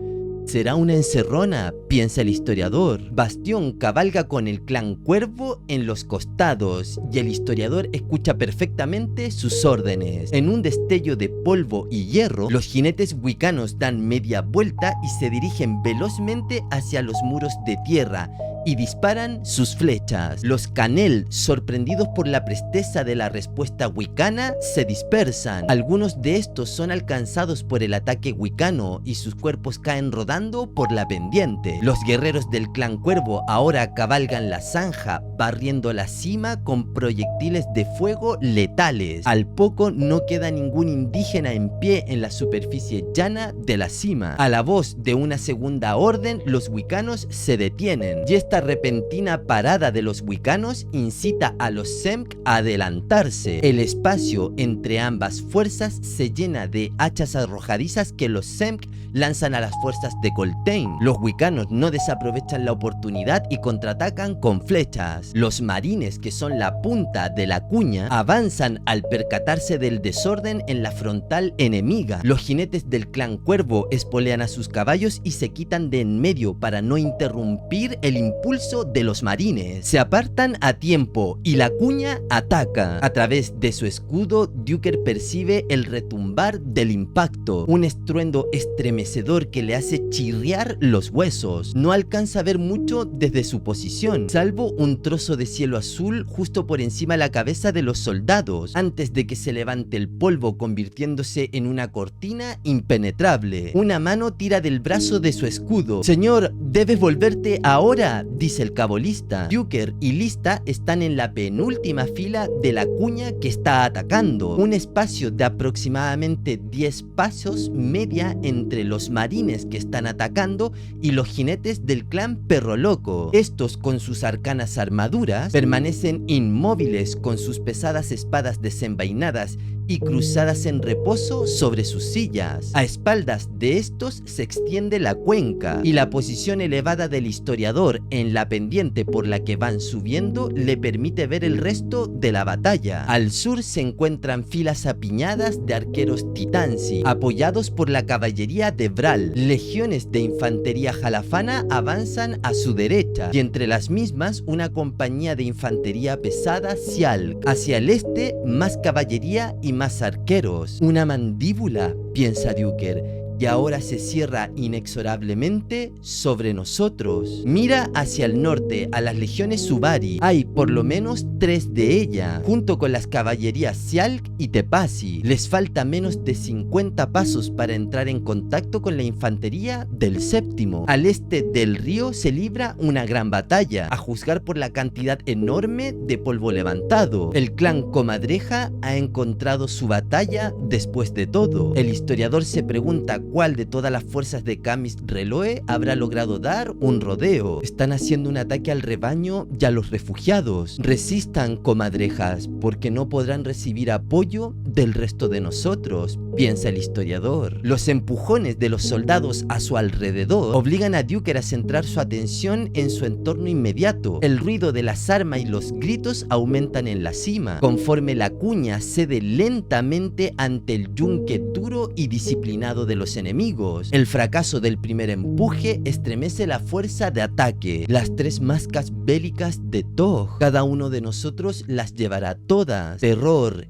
Será una encerrona, piensa el historiador. Bastión cabalga con el clan Cuervo en los costados y el historiador escucha perfectamente sus órdenes. En un destello de polvo y hierro, los jinetes wicanos dan media vuelta y se dirigen velozmente hacia los muros de tierra y disparan sus flechas. Los Canel, sorprendidos por la presteza de la respuesta wicana, se dispersan. Algunos de estos son alcanzados por el ataque wicano y sus cuerpos caen rodando por la pendiente. Los guerreros del clan Cuervo ahora cabalgan la zanja, barriendo la cima con proyectiles de fuego letales. Al poco no queda ningún indígena en pie en la superficie llana de la cima. A la voz de una segunda orden, los wicanos se detienen y esta repentina parada de los wicanos incita a los Semk a adelantarse. El espacio entre ambas fuerzas se llena de hachas arrojadizas que los Semk lanzan a las fuerzas de Coltaine. Los wicanos no desaprovechan la oportunidad y contraatacan con flechas. Los marines, que son la punta de la cuña, avanzan al percatarse del desorden en la frontal enemiga. Los jinetes del clan Cuervo espolean a sus caballos y se quitan de en medio para no interrumpir el impulso de los marines. Se apartan a tiempo y la cuña ataca. A través de su escudo, Duker percibe el retumbar del impacto, un estruendo estremecedor que le hace chirriar los huesos. No alcanza a ver mucho desde su posición, salvo un trozo de cielo azul justo por encima de la cabeza de los soldados, antes de que se levante el polvo convirtiéndose en una cortina impenetrable. Una mano tira del brazo de su escudo. «Señor, debes volverte ahora», dice el cabolista. Duker y Lista están en la penúltima fila de la cuña que está atacando. Un espacio de aproximadamente 10 pasos media entre los marines que están atacando y los jinetes del clan Perro Loco. Estos, con sus arcanas armaduras, permanecen inmóviles con sus pesadas espadas desenvainadas y cruzadas en reposo sobre sus sillas. A espaldas de estos se extiende la cuenca, y la posición elevada del historiador en la pendiente por la que van subiendo le permite ver el resto de la batalla. Al sur se encuentran filas apiñadas de arqueros titansi, apoyados por la caballería de Vral. Legiones de infantería jalafana avanzan a su derecha, y entre las mismas una compañía de infantería pesada Sialk. Hacia el este, más caballería y más arqueros. Una mandíbula, piensa Duker, y ahora se cierra inexorablemente sobre nosotros. Mira hacia el norte a las legiones Subari. Hay por lo menos 3 de ellas, junto con las caballerías Sialk y Tepasi. Les falta menos de 50 pasos para entrar en contacto con la infantería del séptimo. Al este del río se libra una gran batalla, a juzgar por la cantidad enorme de polvo levantado. El clan Comadreja ha encontrado su batalla después de todo. El historiador se pregunta cuál de todas las fuerzas de Camis Reloe habrá logrado dar un rodeo. Están haciendo un ataque al rebaño y a los refugiados. Resistan, comadrejas, porque no podrán recibir apoyo del resto de nosotros, piensa el historiador. Los empujones de los soldados a su alrededor obligan a Duker a centrar su atención en su entorno inmediato. El ruido de las armas y los gritos aumentan en la cima, conforme la cuña cede lentamente ante el yunque duro y disciplinado de los enemigos. El fracaso del primer empuje estremece la fuerza de ataque. Las 3 mascas bélicas de Tog, cada uno de nosotros las llevará todas. Terror,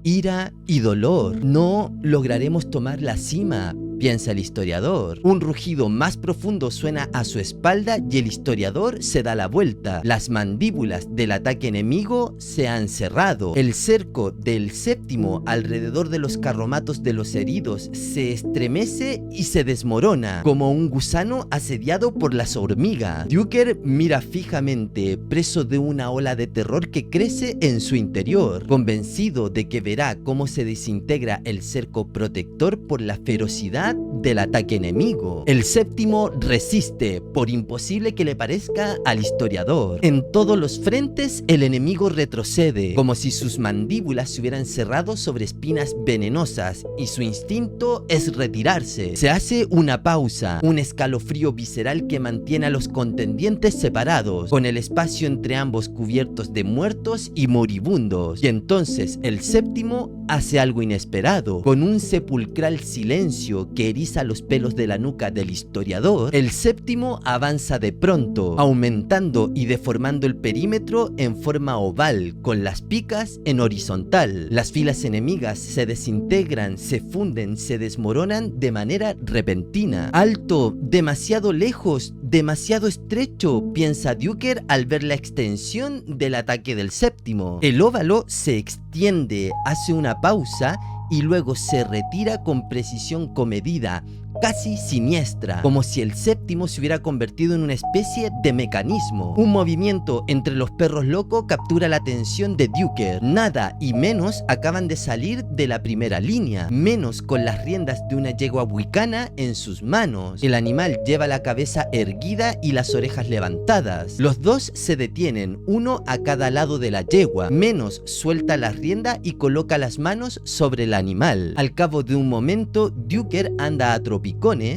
ira y dolor. No lograremos tomar la cima, piensa el historiador. Un rugido más profundo suena a su espalda y el historiador se da la vuelta. Las mandíbulas del ataque enemigo se han cerrado. El cerco del séptimo alrededor de los carromatos de los heridos se estremece y se desmorona, como un gusano asediado por las hormigas. Duker mira fijamente, preso de una ola de terror que crece en su interior, convencido de que verá cómo se desintegra el cerco protector por la ferocidad del ataque enemigo. El séptimo resiste, por imposible que le parezca al historiador. En todos los frentes el enemigo retrocede, como si sus mandíbulas se hubieran cerrado sobre espinas venenosas, y su instinto es retirarse. Se hace una pausa, un escalofrío visceral que mantiene a los contendientes separados, con el espacio entre ambos cubiertos de muertos y moribundos. Y entonces el séptimo hace algo inesperado. Con un sepulcral silencio que eriza los pelos de la nuca del historiador, el séptimo avanza de pronto, aumentando y deformando el perímetro en forma oval, con las picas en horizontal. Las filas enemigas se desintegran, se funden, se desmoronan de manera repentina. Alto, demasiado lejos, demasiado estrecho, piensa Duker al ver la extensión del ataque del séptimo. El óvalo se extiende, hace una pausa y luego se retira con precisión comedida, casi siniestra, como si el séptimo se hubiera convertido en una especie de mecanismo. Un movimiento entre los perros locos captura la atención de Duker. Nada y menos acaban de salir de la primera línea, menos con las riendas de una yegua wicana en sus manos. El animal lleva la cabeza erguida y las orejas levantadas. Los dos se detienen, uno a cada lado de la yegua. Menos suelta la rienda y coloca las manos sobre el animal. Al cabo de un momento, Duker anda a tropicones,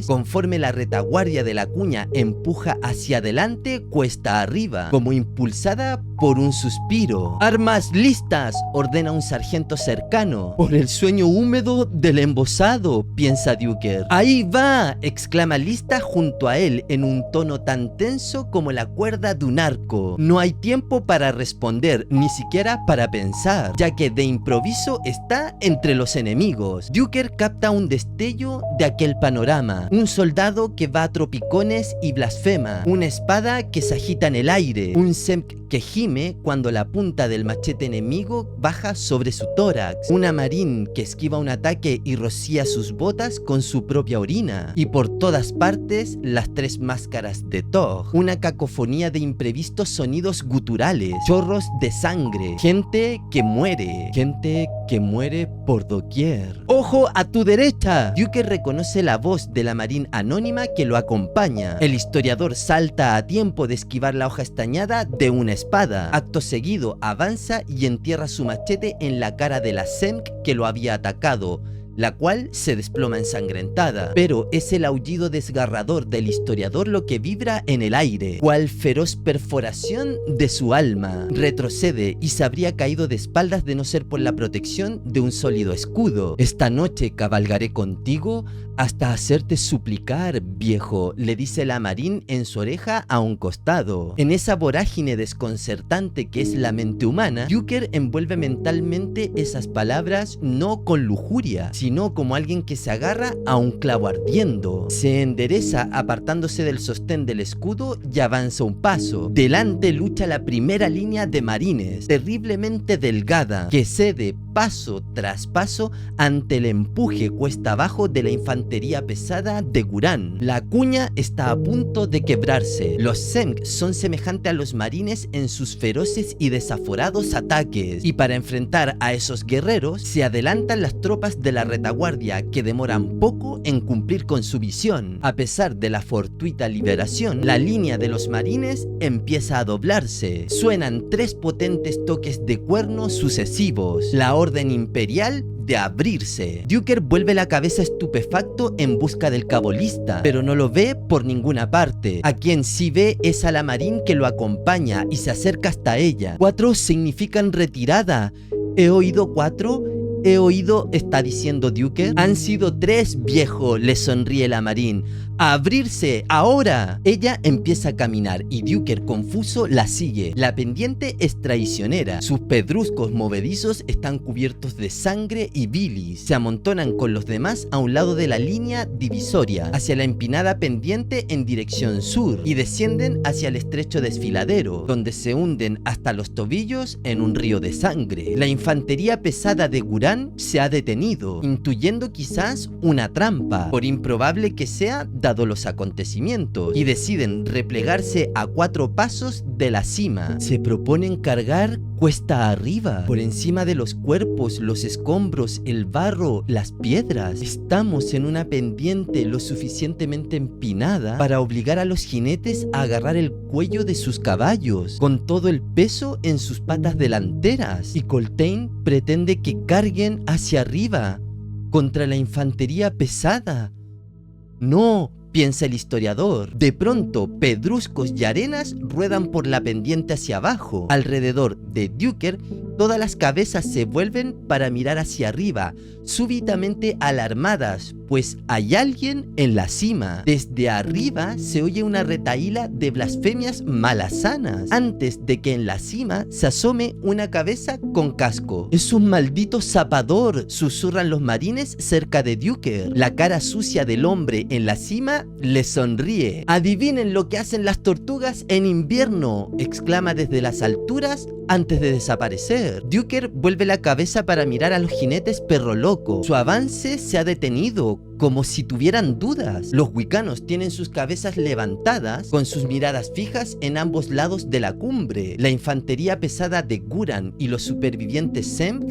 conforme la retaguardia de la cuña empuja hacia adelante cuesta arriba, como impulsada por un suspiro. ¡Armas listas!, ordena un sargento cercano. Por el sueño húmedo del embosado, piensa Duker. ¡Ahí va!, exclama Lista junto a él en un tono tan tenso como la cuerda de un arco. No hay tiempo para responder, ni siquiera para pensar, ya que de improviso está entre los enemigos. Duker capta un destello de aquel panorama. Un soldado que va a tropicones y blasfema. Una espada que se agita en el aire. Un Semk que gime cuando la punta del machete enemigo baja sobre su tórax. Una marín que esquiva un ataque y rocía sus botas con su propia orina. Y por todas partes, las 3 máscaras de Tog. Una cacofonía de imprevistos sonidos guturales. Chorros de sangre. Gente que muere. Gente que muere por doquier. ¡Ojo a tu derecha! Duker reconoce la voz de la Marine anónima que lo acompaña. El historiador salta a tiempo de esquivar la hoja estañada de una espada. Acto seguido avanza y entierra su machete en la cara de la Semk que lo había atacado, la cual se desploma ensangrentada. Pero es el aullido desgarrador del historiador lo que vibra en el aire, cual feroz perforación de su alma. Retrocede y se habría caído de espaldas de no ser por la protección de un sólido escudo. Esta noche cabalgaré contigo hasta hacerte suplicar, viejo, le dice la Marine en su oreja a un costado. En esa vorágine desconcertante que es la mente humana, Duker envuelve mentalmente esas palabras no con lujuria, sino como alguien que se agarra a un clavo ardiendo. Se endereza apartándose del sostén del escudo y avanza un paso. Delante lucha la primera línea de marines, terriblemente delgada, que cede paso tras paso ante el empuje cuesta abajo de la infantería pesada de Gurán. La cuña está a punto de quebrarse. Los Semk son semejantes a los marines en sus feroces y desaforados ataques, y para enfrentar a esos guerreros se adelantan las tropas de la retaguardia, que demoran poco en cumplir con su visión. A pesar de la fortuita liberación, la línea de los marines empieza a doblarse. Suenan 3 potentes toques de cuerno sucesivos. La orden imperial de abrirse. Duker vuelve la cabeza estupefacto en busca del cabolista, pero no lo ve por ninguna parte. A quien sí ve es a la Marine que lo acompaña y se acerca hasta ella. 4 significan retirada. ¿He oído 4? He oído, está diciendo Duker. Han sido 3, viejo, le sonríe la Marine. ¡A abrirse! ¡Ahora! Ella empieza a caminar y Duker, confuso, la sigue. La pendiente es traicionera. Sus pedruscos movedizos están cubiertos de sangre y bilis. Se amontonan con los demás a un lado de la línea divisoria, hacia la empinada pendiente en dirección sur, y descienden hacia el estrecho desfiladero, donde se hunden hasta los tobillos en un río de sangre. La infantería pesada de Gurán se ha detenido, intuyendo quizás una trampa, por improbable que sea dado los acontecimientos, y deciden replegarse a 4 pasos de la cima. Se proponen cargar cuesta arriba, por encima de los cuerpos, los escombros, el barro, las piedras. Estamos en una pendiente lo suficientemente empinada para obligar a los jinetes a agarrar el cuello de sus caballos, con todo el peso en sus patas delanteras, y Coltaine pretende que carguen hacia arriba contra la infantería pesada. No, piensa el historiador. De pronto, pedruscos y arenas ruedan por la pendiente hacia abajo. Alrededor de Duker, todas las cabezas se vuelven para mirar hacia arriba, súbitamente alarmadas, pues hay alguien en la cima. Desde arriba se oye una retahíla de blasfemias malasanas, antes de que en la cima se asome una cabeza con casco. ¡Es un maldito zapador!, susurran los marines cerca de Duker. La cara sucia del hombre en la cima le sonríe. ¡Adivinen lo que hacen las tortugas en invierno!, exclama desde las alturas antes de desaparecer. Duker vuelve la cabeza para mirar a los jinetes perro loco. Su avance se ha detenido, como si tuvieran dudas. Los wicanos tienen sus cabezas levantadas, con sus miradas fijas en ambos lados de la cumbre. La infantería pesada de Gurán y los supervivientes Semk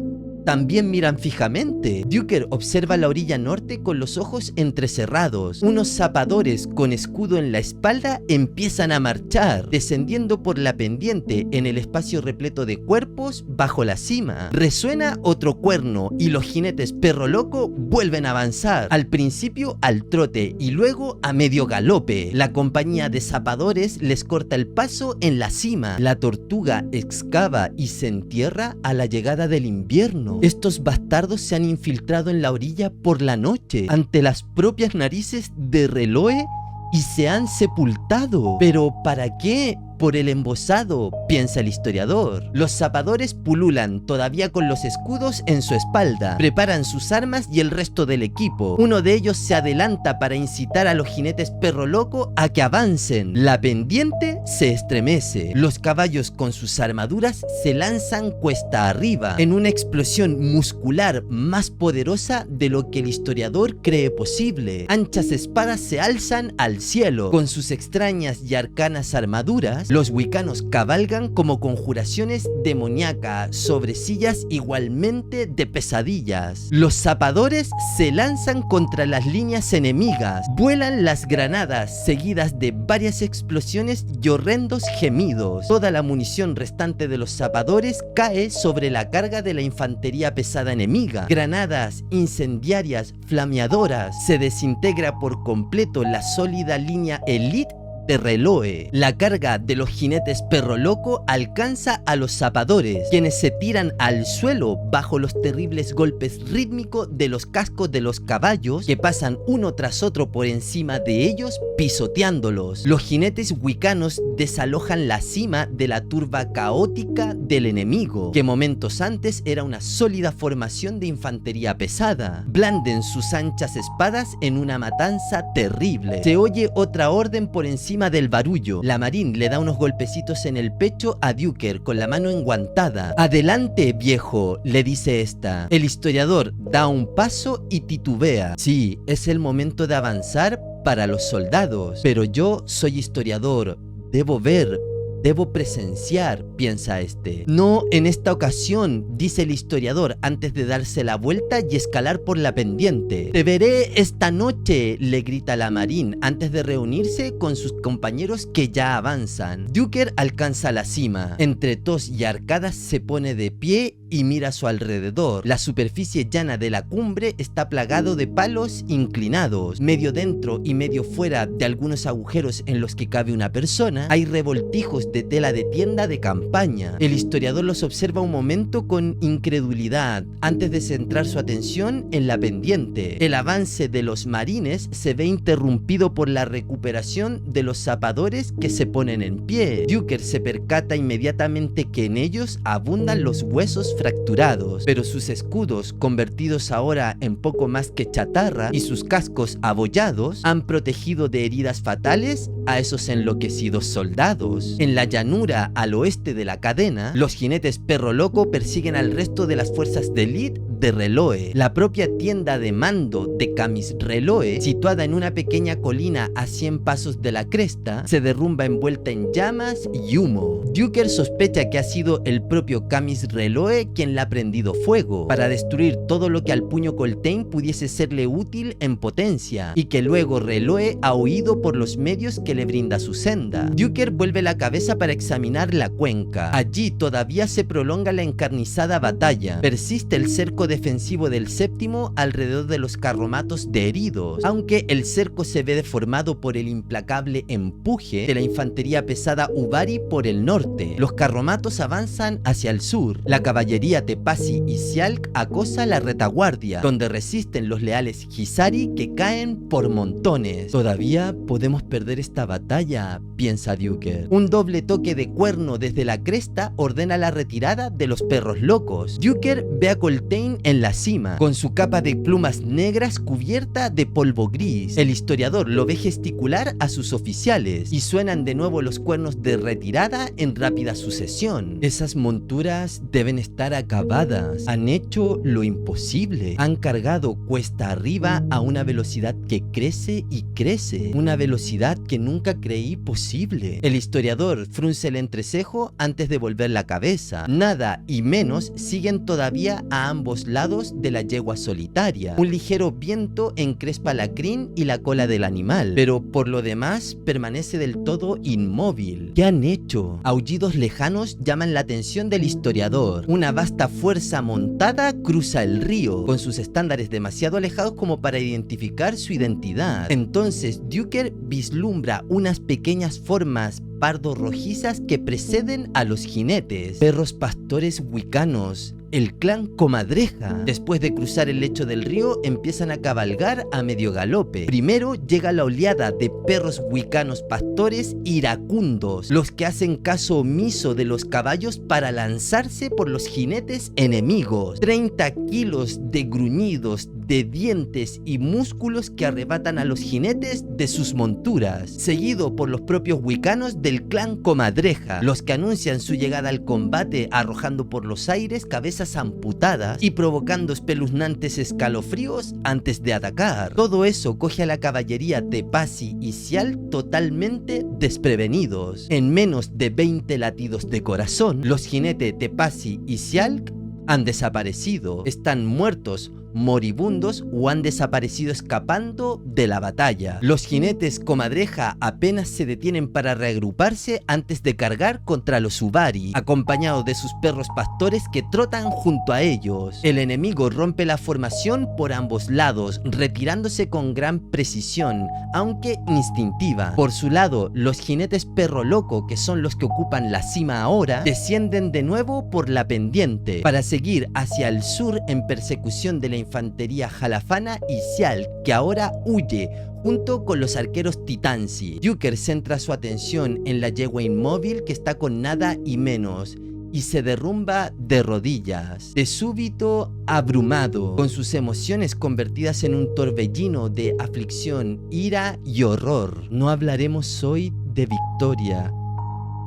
también miran fijamente. Duker observa la orilla norte con los ojos entrecerrados. Unos zapadores con escudo en la espalda empiezan a marchar, descendiendo por la pendiente en el espacio repleto de cuerpos bajo la cima. Resuena otro cuerno y los jinetes perro loco vuelven a avanzar, al principio al trote y luego a medio galope. La compañía de zapadores les corta el paso en la cima. La tortuga excava y se entierra a la llegada del invierno. Estos bastardos se han infiltrado en la orilla por la noche, ante las propias narices de Reloe, y se han sepultado. ¿Pero para qué? Por el embosado, piensa el historiador. Los zapadores pululan, todavía con los escudos en su espalda. Preparan sus armas y el resto del equipo. Uno de ellos se adelanta para incitar a los jinetes perro loco a que avancen. La pendiente se estremece. Los caballos con sus armaduras se lanzan cuesta arriba, en una explosión muscular más poderosa de lo que el historiador cree posible. Anchas espadas se alzan al cielo. Con sus extrañas y arcanas armaduras, Los wicanos cabalgan como conjuraciones demoníacas sobre sillas igualmente de pesadillas. Los zapadores se lanzan contra las líneas enemigas. Vuelan las granadas seguidas de varias explosiones y horrendos gemidos. Toda la munición restante de los zapadores cae sobre la carga de la infantería pesada enemiga. Granadas incendiarias flameadoras. Se desintegra por completo la sólida línea elite de Reloe. La carga de los jinetes perro loco alcanza a los zapadores, quienes se tiran al suelo bajo los terribles golpes rítmicos de los cascos de los caballos, que pasan uno tras otro por encima de ellos, pisoteándolos. Los jinetes wicanos desalojan la cima de la turba caótica del enemigo, que momentos antes era una sólida formación de infantería pesada. Blanden sus anchas espadas en una matanza terrible. Se oye otra orden por encima del barullo. La Marine le da unos golpecitos en el pecho a Duker con la mano enguantada. «Adelante, viejo», le dice esta. El historiador da un paso y titubea. Sí, es el momento de avanzar para los soldados. Pero yo soy historiador. Debo ver. Debo presenciar, piensa este. No en esta ocasión, dice el historiador antes de darse la vuelta y escalar por la pendiente. Te veré esta noche, le grita la Marine antes de reunirse con sus compañeros que ya avanzan. Duker alcanza la cima. Entre tos y arcadas se pone de pie y mira a su alrededor. La superficie llana de la cumbre está plagado de palos inclinados. Medio dentro y medio fuera de algunos agujeros en los que cabe una persona, hay revoltijos de tela de tienda de campaña. El historiador los observa un momento con incredulidad, antes de centrar su atención en la pendiente. El avance de los marines se ve interrumpido por la recuperación de los zapadores que se ponen en pie. Duker se percata inmediatamente que en ellos abundan los huesos fracturados, pero sus escudos, convertidos ahora en poco más que chatarra, y sus cascos abollados han protegido de heridas fatales a esos enloquecidos soldados. En la llanura al oeste de la cadena, los jinetes perro loco persiguen al resto de las fuerzas de elite de Reloe. La propia tienda de mando de Camis Reloe, situada en una pequeña colina a 100 pasos de la cresta, se derrumba envuelta en llamas y humo. Duker sospecha que ha sido el propio Camis Reloe quien le ha prendido fuego, para destruir todo lo que al puño Coltaine pudiese serle útil en potencia, y que luego Reloe ha huido por los medios que le brinda su senda. Duker vuelve la cabeza para examinar la cuenca. Allí todavía se prolonga la encarnizada batalla. Persiste el cerco defensivo del séptimo alrededor de los carromatos de heridos, aunque el cerco se ve deformado por el implacable empuje de la infantería pesada Ubari por el norte. Los carromatos avanzan hacia el sur. La caballería Tepasi y Sialk acosa la retaguardia, donde resisten los leales Hisari, que caen por montones. Todavía podemos perder esta batalla, piensa Duker. Un doble toque de cuerno desde la cresta ordena la retirada de los perros locos. Duker ve a Coltaine en la cima, con su capa de plumas negras cubierta de polvo gris. El historiador lo ve gesticular a sus oficiales, y suenan de nuevo los cuernos de retirada en rápida sucesión. Esas monturas deben estar acabadas. Han hecho lo imposible. Han cargado cuesta arriba a una velocidad que crece y crece. Una velocidad que nunca creí posible. El historiador frunce el entrecejo antes de volver la cabeza. Nada y menos siguen todavía a ambos lados de la yegua solitaria. Un ligero viento encrespa la crin y la cola del animal, pero por lo demás permanece del todo inmóvil. ¿Qué han hecho? Aullidos lejanos llaman la atención del historiador. Una vasta fuerza montada cruza el río, con sus estándares demasiado alejados como para identificar su identidad. Entonces Duker vislumbra unas pequeñas formas pardo-rojizas que preceden a los jinetes. Perros pastores wicanos. El clan Comadreja. Después de cruzar el lecho del río, empiezan a cabalgar a medio galope. Primero llega la oleada de perros wicanos pastores iracundos, los que hacen caso omiso de los caballos para lanzarse por los jinetes enemigos. 30 kilos de gruñidos, de dientes y músculos que arrebatan a los jinetes de sus monturas, seguido por los propios wiccanos del clan Comadreja, los que anuncian su llegada al combate arrojando por los aires cabezas amputadas y provocando espeluznantes escalofríos antes de atacar. Todo eso coge a la caballería Tepasi y Sial totalmente desprevenidos. En menos de 20 latidos de corazón, los jinetes Tepasi y Sial han desaparecido, están muertos, moribundos o han desaparecido escapando de la batalla. Los jinetes Comadreja apenas se detienen para reagruparse antes de cargar contra los Ubari, acompañados de sus perros pastores que trotan junto a ellos. El enemigo rompe la formación por ambos lados, retirándose con gran precisión, aunque instintiva. Por su lado, los jinetes perro loco, que son los que ocupan la cima ahora, descienden de nuevo por la pendiente, para seguir hacia el sur en persecución de la infantería jalafana y Sial, que ahora huye junto con los arqueros Titansi. Duker centra su atención en la yegua inmóvil que está con nada y menos y se derrumba de rodillas, de súbito abrumado, con sus emociones convertidas en un torbellino de aflicción, ira y horror. No hablaremos hoy de victoria.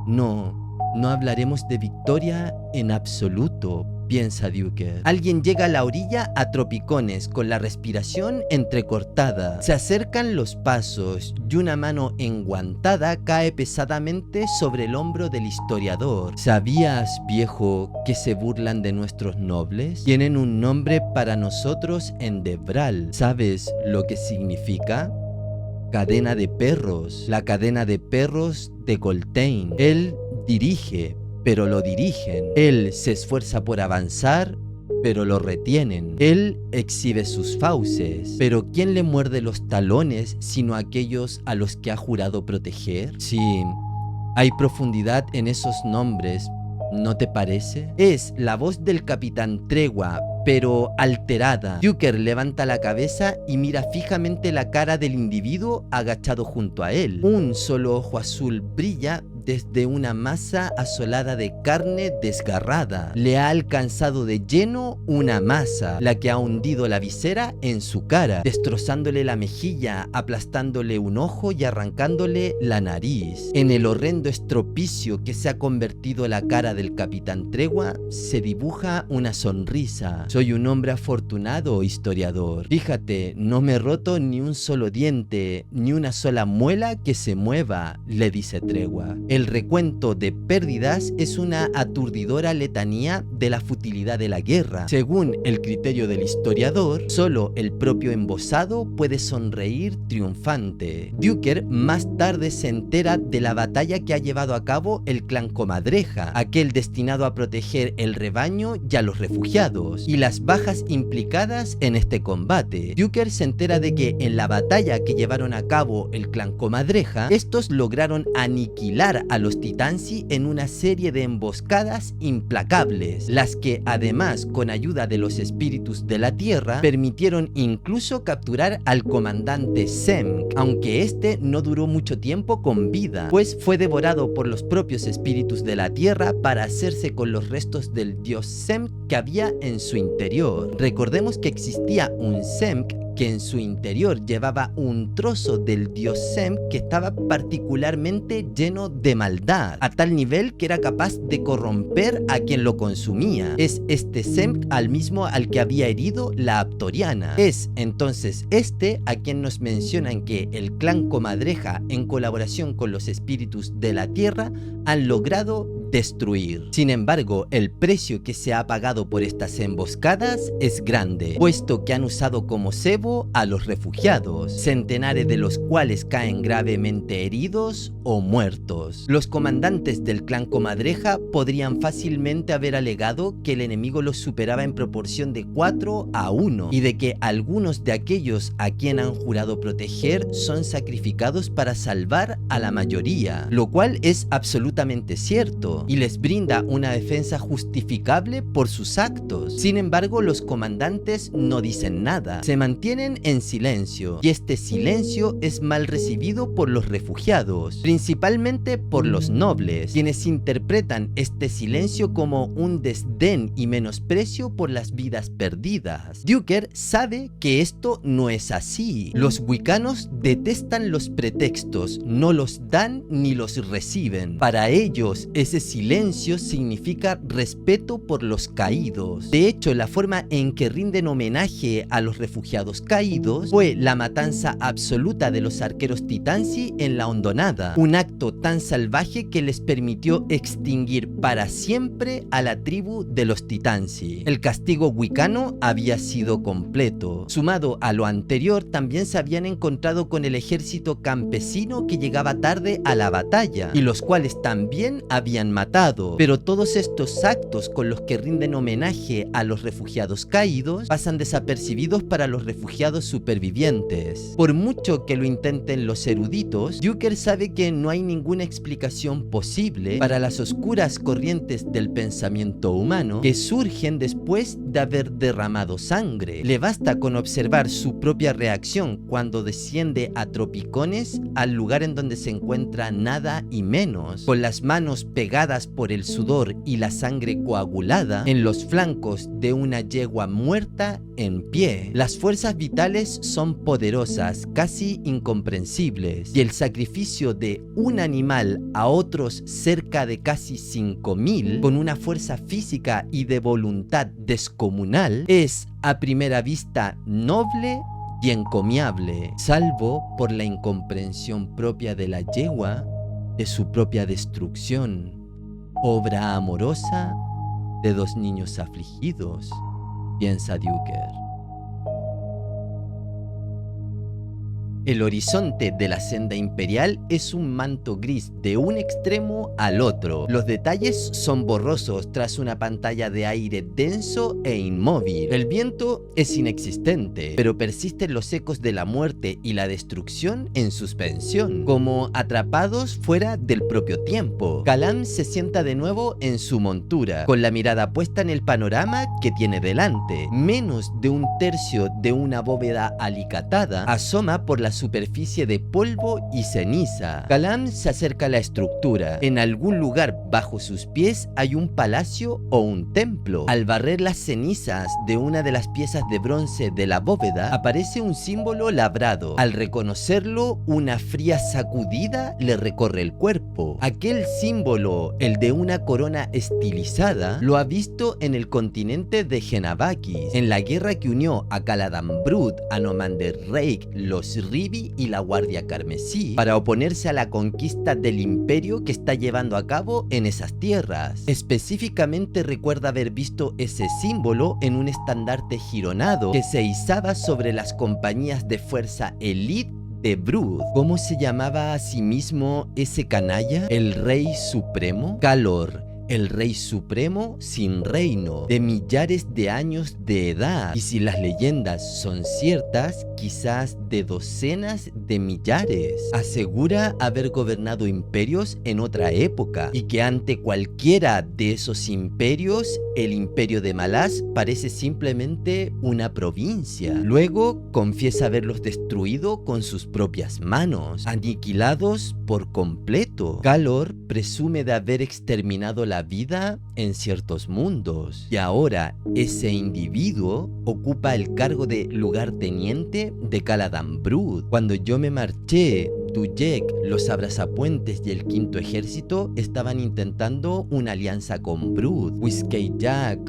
No hablaremos de victoria en absoluto, piensa Duker. Alguien llega a la orilla a tropicones, con la respiración entrecortada. Se acercan los pasos y una mano enguantada cae pesadamente sobre el hombro del historiador. ¿Sabías, viejo, que se burlan de nuestros nobles? Tienen un nombre para nosotros en Debral. ¿Sabes lo que significa? Cadena de perros. La cadena de perros de Coltaine. Él dirige, pero lo dirigen. Él se esfuerza por avanzar, pero lo retienen. Él exhibe sus fauces, pero ¿quién le muerde los talones sino aquellos a los que ha jurado proteger? Sí, hay profundidad en esos nombres, ¿no te parece? Es la voz del capitán Tregua, pero alterada. Duker levanta la cabeza y mira fijamente la cara del individuo agachado junto a él. Un solo ojo azul brilla desde una masa asolada de carne desgarrada. Le ha alcanzado de lleno una masa, la que ha hundido la visera en su cara, destrozándole la mejilla, aplastándole un ojo y arrancándole la nariz. En el horrendo estropicio que se ha convertido la cara del capitán Tregua, se dibuja una sonrisa. Soy un hombre afortunado, historiador. Fíjate, no me he roto ni un solo diente, ni una sola muela que se mueva, le dice Tregua. El recuento de pérdidas es una aturdidora letanía de la futilidad de la guerra. Según el criterio del historiador, solo el propio embosado puede sonreír triunfante. Duker más tarde se entera de la batalla que ha llevado a cabo el clan Comadreja, aquel destinado a proteger el rebaño y a los refugiados, y las bajas implicadas en este combate. Duker se entera de que en la batalla que llevaron a cabo el clan Comadreja, estos lograron aniquilar a los Titansi en una serie de emboscadas implacables, las que además, con ayuda de los espíritus de la tierra, permitieron incluso capturar al comandante Semk, aunque este no duró mucho tiempo con vida, pues fue devorado por los propios espíritus de la tierra para hacerse con los restos del dios Semk que había en su interior. Recordemos que existía un Semk que en su interior llevaba un trozo del dios Semk que estaba particularmente lleno de maldad, a tal nivel que era capaz de corromper a quien lo consumía. Es este Semk al mismo al que había herido la Aptoriana. Es entonces este a quien nos mencionan que el clan Comadreja, en colaboración con los espíritus de la tierra, han logrado destruir. Sin embargo, el precio que se ha pagado por estas emboscadas es grande, puesto que han usado como cebo a los refugiados, centenares de los cuales caen gravemente heridos o muertos. Los comandantes del clan Comadreja podrían fácilmente haber alegado que el enemigo los superaba en proporción de 4-1 y de que algunos de aquellos a quien han jurado proteger son sacrificados para salvar a la mayoría, lo cual es absolutamente cierto. todo y les brinda una defensa justificable por sus actos. Sin embargo, los comandantes no dicen nada, se mantienen en silencio, y este silencio es mal recibido por los refugiados, principalmente por los nobles, quienes interpretan este silencio como un desdén y menosprecio por las vidas perdidas. Duker sabe que esto no es así. Los wiccanos detestan los pretextos, no los dan ni los reciben. Para ellos, ese silencio significa respeto por los caídos. De hecho, la forma en que rinden homenaje a los refugiados caídos fue la matanza absoluta de los arqueros Titansi en la Hondonada, un acto tan salvaje que les permitió extinguir para siempre a la tribu de los Titansi. El castigo wiccano había sido completo. Sumado a lo anterior, también se habían encontrado con el ejército campesino que llegaba tarde a la batalla, y los cuales también habían matado. Pero todos estos actos con los que rinden homenaje a los refugiados caídos pasan desapercibidos para los refugiados supervivientes. Por mucho que lo intenten los eruditos, Duker sabe que no hay ninguna explicación posible para las oscuras corrientes del pensamiento humano que surgen después de haber derramado sangre. Le basta con observar su propia reacción cuando desciende a tropicones al lugar en donde se encuentra nada y menos, con las manos pegadas por el sudor y la sangre coagulada en los flancos de una yegua muerta en pie. Las fuerzas vitales son poderosas, casi incomprensibles, y el sacrificio de un animal a otros cerca de casi 5000 con una fuerza física y de voluntad descomunal es a primera vista noble y encomiable, salvo por la incomprensión propia de la yegua de su propia destrucción, obra amorosa de dos niños afligidos, piensa Duker. El horizonte de la senda imperial es un manto gris de un extremo al otro. Los detalles son borrosos tras una pantalla de aire denso e inmóvil. El viento es inexistente, pero persisten los ecos de la muerte y la destrucción en suspensión, como atrapados fuera del propio tiempo. Kalam se sienta de nuevo en su montura, con la mirada puesta en el panorama que tiene delante. Menos de un tercio de una bóveda alicatada asoma por la superficie de polvo y ceniza. Kalam se acerca a la estructura. En algún lugar bajo sus pies hay un palacio o un templo. Al barrer las cenizas de una de las piezas de bronce de la bóveda, aparece un símbolo labrado. Al reconocerlo, una fría sacudida le recorre el cuerpo. Aquel símbolo, el de una corona estilizada, lo ha visto en el continente de Genabakis, en la guerra que unió a Caladan Brut, a Nomander Rake, los Rivi y la Guardia Carmesí, para oponerse a la conquista del imperio que está llevando a cabo en esas tierras. Específicamente recuerda haber visto ese símbolo en un estandarte gironado que se izaba sobre las compañías de fuerza elite de Brut. ¿Cómo se llamaba a sí mismo ese canalla? ¿El Rey Supremo? Calor, el Rey Supremo sin reino, de millares de años de edad, y si las leyendas son ciertas, quizás de docenas de millares. Asegura haber gobernado imperios en otra época, y que ante cualquiera de esos imperios, el imperio de Malaz parece simplemente una provincia. Luego confiesa haberlos destruido con sus propias manos, aniquilados por completo. Calor presume de haber exterminado la vida en ciertos mundos, y ahora ese individuo ocupa el cargo de lugarteniente de Caladan Brut. Cuando yo me marché, Dujek, los abrazapuentes y el quinto ejército estaban intentando una alianza con Brut. Whiskey Jack,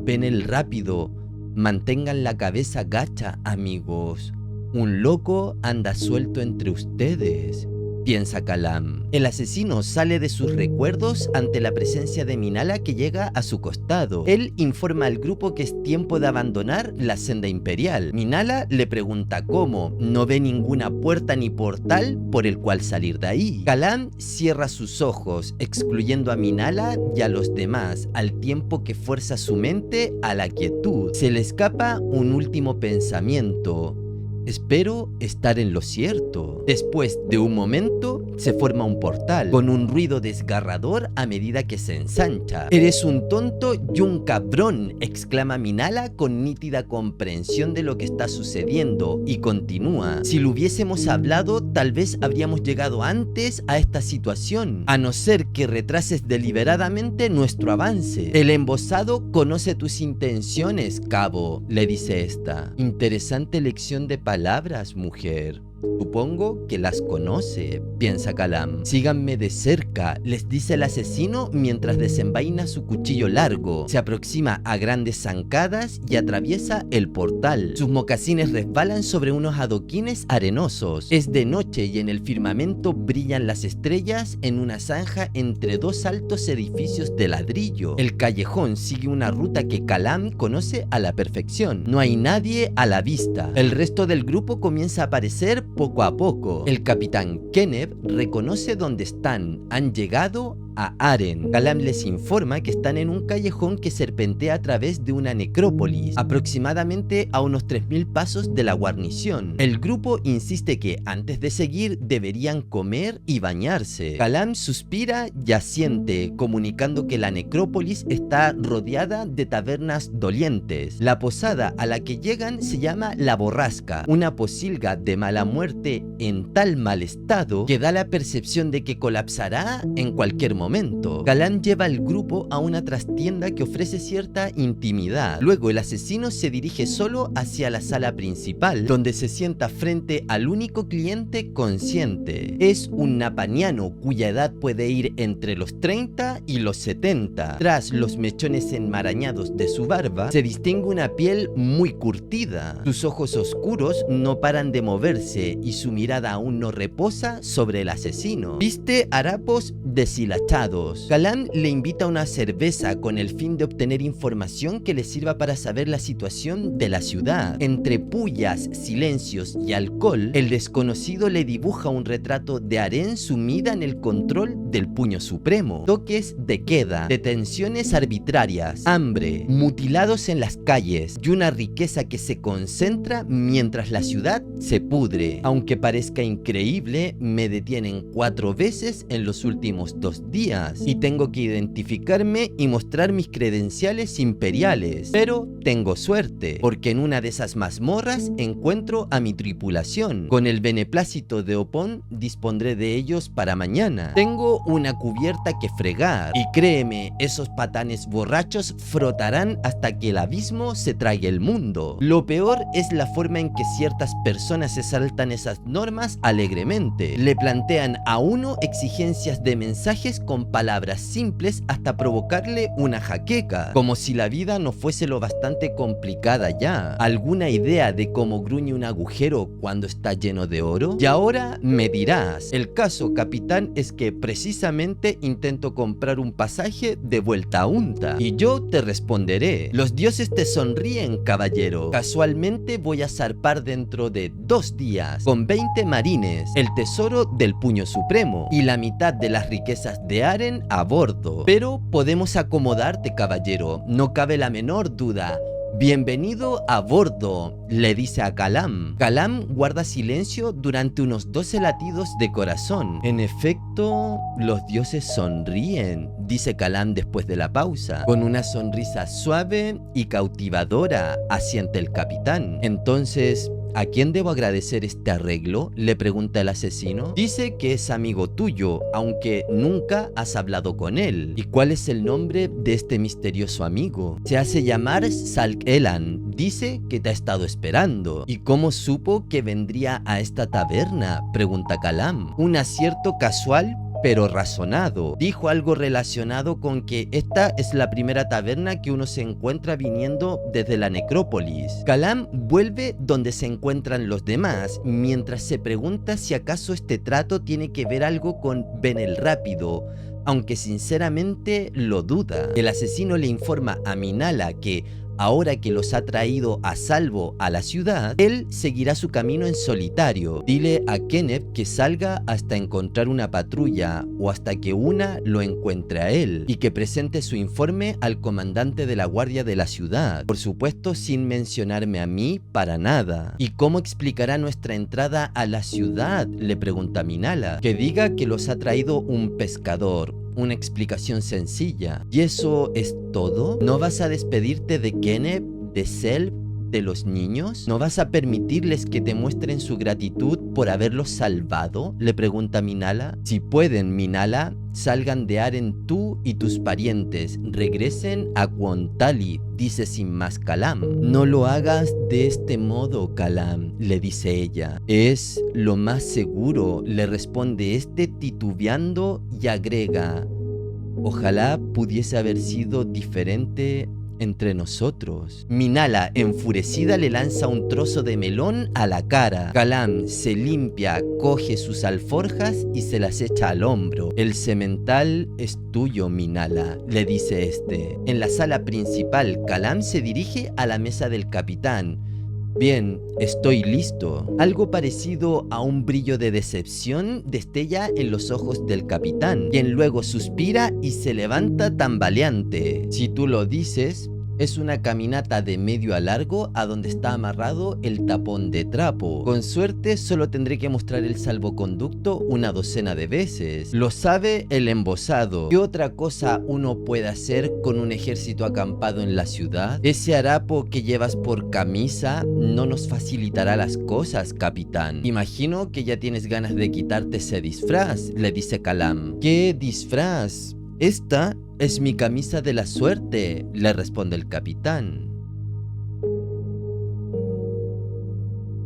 ven el rápido, mantengan la cabeza gacha, amigos. Un loco anda suelto entre ustedes, piensa Kalam. El asesino sale de sus recuerdos ante la presencia de Minala, que llega a su costado. Él informa al grupo que es tiempo de abandonar la senda imperial. Minala le pregunta cómo, no ve ninguna puerta ni portal por el cual salir de ahí. Kalam cierra sus ojos, excluyendo a Minala y a los demás, al tiempo que fuerza su mente a la quietud. Se le escapa un último pensamiento. Espero estar en lo cierto. Después de un momento, se forma un portal, con un ruido desgarrador a medida que se ensancha. «Eres un tonto y un cabrón», exclama Minala con nítida comprensión de lo que está sucediendo, y continúa: «Si lo hubiésemos hablado, tal vez habríamos llegado antes a esta situación, a no ser que retrases deliberadamente nuestro avance. El embosado conoce tus intenciones, cabo», le dice esta. «Interesante lección de palabras, mujer. Supongo que las conoce», piensa Kalam. «Síganme de cerca», les dice el asesino mientras desenvaina su cuchillo largo. Se aproxima a grandes zancadas y atraviesa el portal. Sus mocasines resbalan sobre unos adoquines arenosos. Es de noche y en el firmamento brillan las estrellas en una zanja entre dos altos edificios de ladrillo. El callejón sigue una ruta que Kalam conoce a la perfección. No hay nadie a la vista. El resto del grupo comienza a aparecer poco a poco. El capitán Keneb reconoce dónde están. Han llegado a Aren. Kalam les informa que están en un callejón que serpentea a través de una necrópolis, aproximadamente a unos 3000 pasos de la guarnición. El grupo insiste que antes de seguir deberían comer y bañarse. Kalam suspira y asiente, comunicando que la necrópolis está rodeada de tabernas dolientes. La posada a la que llegan se llama La Borrasca, una posilga de mala muerte en tal mal estado que da la percepción de que colapsará en cualquier momento. Kalam lleva al grupo a una trastienda que ofrece cierta intimidad. Luego el asesino se dirige solo hacia la sala principal, donde se sienta frente al único cliente consciente. Es un napaniano cuya edad puede ir entre los 30 y los 70. Tras los mechones enmarañados de su barba, se distingue una piel muy curtida. Sus ojos oscuros no paran de moverse y su mirada aún no reposa sobre el asesino. Viste harapos deshilachados. Kalam le invita a una cerveza con el fin de obtener información que le sirva para saber la situación de la ciudad. Entre pullas, silencios y alcohol, el desconocido le dibuja un retrato de Aren sumida en el control del puño supremo. Toques de queda, detenciones arbitrarias, hambre, mutilados en las calles y una riqueza que se concentra mientras la ciudad se pudre. Aunque parezca increíble, me detienen 4 veces en los últimos 2 días y tengo que identificarme y mostrar mis credenciales imperiales. Pero tengo suerte, porque en una de esas mazmorras encuentro a mi tripulación. Con el beneplácito de Opon dispondré de ellos para mañana. Tengo una cubierta que fregar y créeme, esos patanes borrachos frotarán hasta que el abismo se trague el mundo. Lo peor es la forma en que ciertas personas se saltan esas normas alegremente. Le plantean a uno exigencias de mensajes con palabras simples hasta provocarle una jaqueca, como si la vida no fuese lo bastante complicada ya. ¿Alguna idea de cómo gruñe un agujero cuando está lleno de oro? Y ahora me dirás, el caso, capitán, es que precisamente intento comprar un pasaje de vuelta a Unta. Y yo te responderé, los dioses te sonríen, caballero. Casualmente voy a zarpar dentro de 2 días, con 20 marines, el tesoro del puño supremo y la mitad de las riquezas de Aren a bordo. Pero podemos acomodarte, caballero, no cabe la menor duda. «Bienvenido a bordo», le dice a Kalam. Kalam guarda silencio durante unos 12 latidos de corazón. «En efecto, los dioses sonríen», dice Kalam después de la pausa. «Con una sonrisa suave y cautivadora», asiente el capitán. «Entonces, ¿a quién debo agradecer este arreglo?», le pregunta el asesino. «Dice que es amigo tuyo, aunque nunca has hablado con él». «¿Y cuál es el nombre de este misterioso amigo?». «Se hace llamar Salk Elan. Dice que te ha estado esperando». «¿Y cómo supo que vendría a esta taberna?», pregunta Kalam. «Un acierto casual pero razonado. Dijo algo relacionado con que esta es la primera taberna que uno se encuentra viniendo desde la necrópolis». Kalam vuelve donde se encuentran los demás, mientras se pregunta si acaso este trato tiene que ver algo con Ben el Rápido, aunque sinceramente lo duda. El asesino le informa a Minala que, Ahora que los ha traído a salvo a la ciudad, él seguirá su camino en solitario. Dile a Kenneth que salga hasta encontrar una patrulla o hasta que una lo encuentre a él y que presente su informe al comandante de la guardia de la ciudad. Por supuesto, sin mencionarme a mí para nada. ¿Y cómo explicará nuestra entrada a la ciudad?, le pregunta Minala. Que diga que los ha traído un pescador. Una explicación sencilla. ¿Y eso es todo? ¿No vas a despedirte de Kenneth, de Self, de los niños? ¿No vas a permitirles que te muestren su gratitud por haberlos salvado?, le pregunta Minala. Si pueden, Minala, salgan de Aren tú y tus parientes, regresen a Kuontali, dice sin más Kalam. No lo hagas de este modo, Kalam, le dice ella. Es lo más seguro, le responde este titubeando y agrega: ojalá pudiese haber sido diferente entre nosotros. Minala, enfurecida, le lanza un trozo de melón a la cara. Kalam se limpia, coge sus alforjas y se las echa al hombro. El semental es tuyo, Minala, le dice este. En la sala principal, Kalam se dirige a la mesa del capitán. Bien, estoy listo. Algo parecido a un brillo de decepción destella en los ojos del capitán, quien luego suspira y se levanta tambaleante. Si tú lo dices, es una caminata de medio a largo a donde está amarrado el tapón de trapo. Con suerte solo tendré que mostrar el salvoconducto una docena de veces. Lo sabe el embosado. ¿Qué otra cosa uno puede hacer con un ejército acampado en la ciudad? Ese harapo que llevas por camisa no nos facilitará las cosas, capitán. Imagino que ya tienes ganas de quitarte ese disfraz, le dice Kalam. ¿Qué disfraz? Esta es mi camisa de la suerte, le responde el capitán.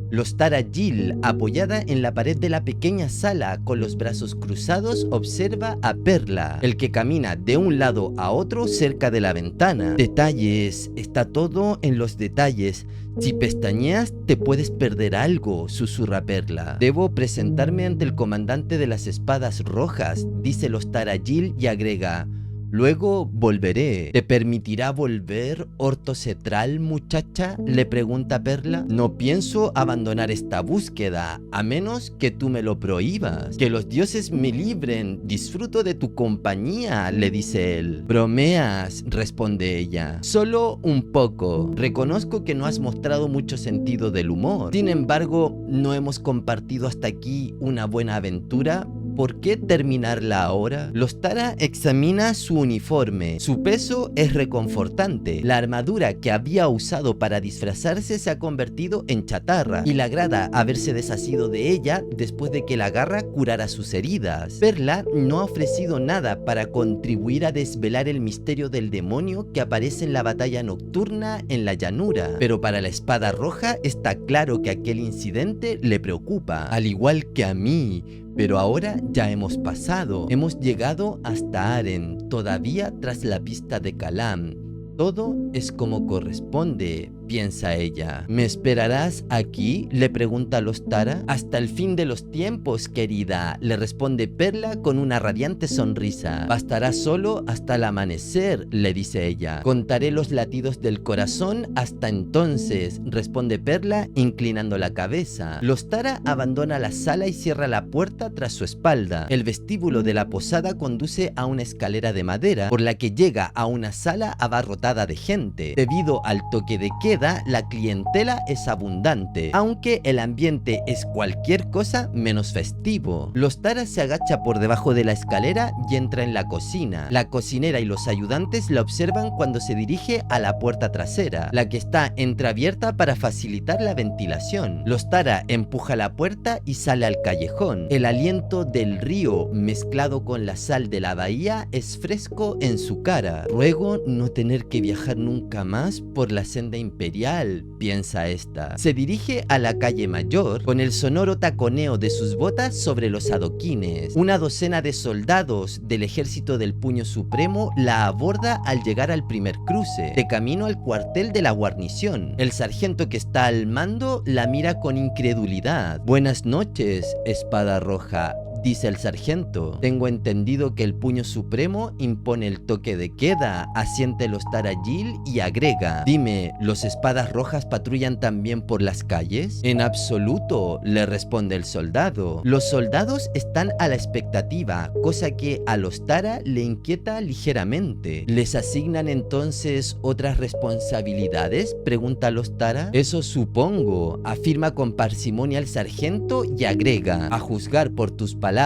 Los Tarajil, apoyada en la pared de la pequeña sala con los brazos cruzados, observa a Perla, el que camina de un lado a otro cerca de la ventana. Detalles, está todo en los detalles. Si pestañeas te puedes perder algo, susurra Perla. Debo presentarme ante el comandante de las espadas rojas, dice los Tarajil y agrega: luego volveré. ¿Te permitirá volver, ortocetral, muchacha?, le pregunta Perla. No pienso abandonar esta búsqueda, a menos que tú me lo prohíbas. Que los dioses me libren, disfruto de tu compañía, le dice él. Bromeas, responde ella. Solo un poco. Reconozco que no has mostrado mucho sentido del humor. Sin embargo, ¿no hemos compartido hasta aquí una buena aventura? ¿Por qué terminarla ahora? Los Tara examina su uniforme. Su peso es reconfortante. La armadura que había usado para disfrazarse se ha convertido en chatarra y le agrada haberse desasido de ella después de que la garra curara sus heridas. Perla no ha ofrecido nada para contribuir a desvelar el misterio del demonio que aparece en la batalla nocturna en la llanura, pero para la espada roja está claro que aquel incidente le preocupa, al igual que a mí. Pero ahora ya hemos pasado, hemos llegado hasta Aren, todavía tras la pista de Kalam. Todo es como corresponde, piensa ella. ¿Me esperarás aquí?, le pregunta a los Tara. Hasta el fin de los tiempos, querida, le responde Perla con una radiante sonrisa. Bastará solo hasta el amanecer, le dice ella. Contaré los latidos del corazón hasta entonces, responde Perla inclinando la cabeza. Los Tara abandona la sala y cierra la puerta tras su espalda. El vestíbulo de la posada conduce a una escalera de madera por la que llega a una sala abarrotada de gente. Debido al toque de queda, la clientela es abundante, aunque el ambiente es cualquier cosa menos festivo. Los Tara se agacha por debajo de la escalera y entra en la cocina. La cocinera y los ayudantes la observan cuando se dirige a la puerta trasera, la que está entreabierta para facilitar la ventilación. Los Tara empuja la puerta y sale al callejón. El aliento del río mezclado con la sal de la bahía es fresco en su cara. Ruego no tener que viajar nunca más por la senda imperial, piensa esta. Se dirige a la calle mayor con el sonoro taconeo de sus botas sobre los adoquines. Una docena de soldados del ejército del Puño Supremo la aborda al llegar al primer cruce, de camino al cuartel de la guarnición. El sargento que está al mando la mira con incredulidad. Buenas noches, espada roja, dice el sargento. Tengo entendido que el puño supremo impone el toque de queda, asiente el Ostara Jill y agrega: dime, ¿los espadas rojas patrullan también por las calles? En absoluto, le responde el soldado. Los soldados están a la expectativa, cosa que al Ostara le inquieta ligeramente. ¿Les asignan entonces otras responsabilidades?, pregunta el Ostara. Eso supongo, afirma con parsimonia el sargento y agrega: a juzgar por tus palabras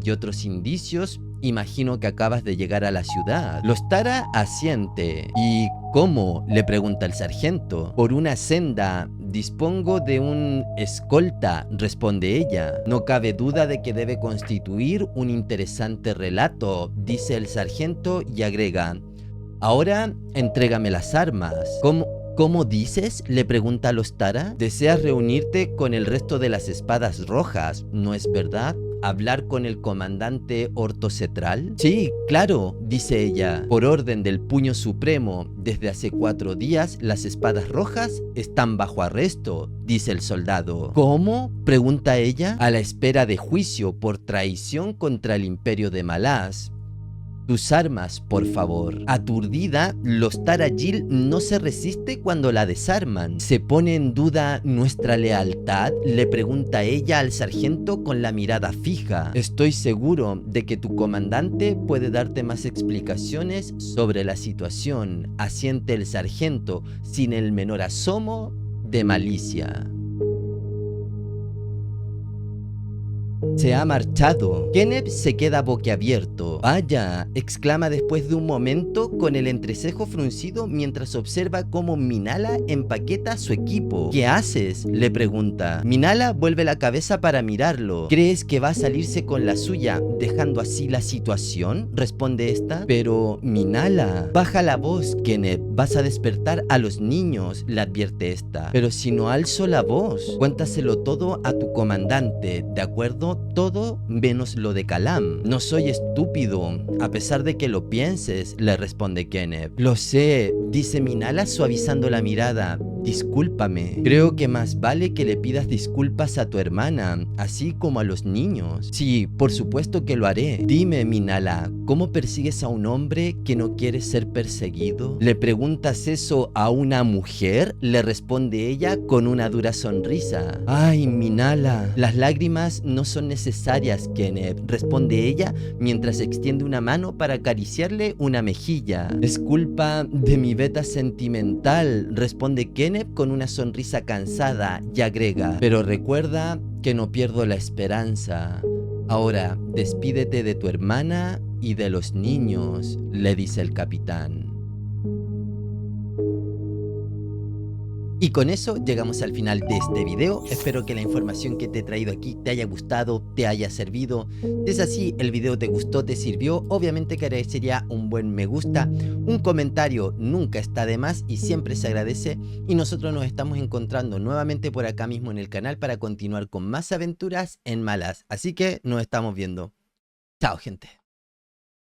y otros indicios, imagino que acabas de llegar a la ciudad. Ostara asiente. ¿Y cómo?, le pregunta el sargento. Por una senda. Dispongo de un escolta, responde ella. No cabe duda de que debe constituir un interesante relato, dice el sargento y agrega: ahora entrégame las armas. ¿Cómo dices?, le pregunta al Ostara. Deseas reunirte con el resto de las espadas rojas, ¿no es verdad? ¿Hablar con el comandante Ortocetral? Sí, claro, dice ella. Por orden del puño supremo, desde hace 4 días las espadas rojas están bajo arresto, dice el soldado. ¿Cómo?, pregunta ella. A la espera de juicio por traición contra el imperio de Malaz. Tus armas, por favor. Aturdida, Ostara Jill no se resiste cuando la desarman. ¿Se pone en duda nuestra lealtad?, le pregunta ella al sargento con la mirada fija. Estoy seguro de que tu comandante puede darte más explicaciones sobre la situación, asiente el sargento sin el menor asomo de malicia. Se ha marchado. Kenneth se queda boquiabierto. Vaya, exclama después de un momento con el entrecejo fruncido mientras observa cómo Minala empaqueta su equipo. ¿Qué haces?, le pregunta. Minala vuelve la cabeza para mirarlo. ¿Crees que va a salirse con la suya dejando así la situación?, responde esta. Pero Minala, baja la voz, Kenneth, vas a despertar a los niños, le advierte esta. Pero si no alzo la voz, cuéntaselo todo a tu comandante, ¿de acuerdo? Todo menos lo de Kalam. No soy estúpido, a pesar de que lo pienses, le responde Kenneth. Lo sé, dice Minala suavizando la mirada. Discúlpame. Creo que más vale que le pidas disculpas a tu hermana, así como a los niños. Sí, por supuesto que lo haré. Dime, Minala, ¿cómo persigues a un hombre que no quiere ser perseguido? ¿Le preguntas eso a una mujer?, le responde ella con una dura sonrisa. Ay, Minala, las lágrimas no son necesarias, Kenneth, responde ella mientras extiende una mano para acariciarle una mejilla. Es culpa de mi beta sentimental, responde Kenneth con una sonrisa cansada y agrega: pero recuerda que no pierdo la esperanza. Ahora, despídete de tu hermana y de los niños, le dice el capitán. Y con eso llegamos al final de este video. Espero que la información que te he traído aquí te haya gustado, te haya servido. Si es así, el video te gustó, te sirvió, obviamente que agradecería un buen me gusta. Un comentario nunca está de más y siempre se agradece. Y nosotros nos estamos encontrando nuevamente por acá mismo en el canal para continuar con más aventuras en Malaz. Así que nos estamos viendo. Chao, gente.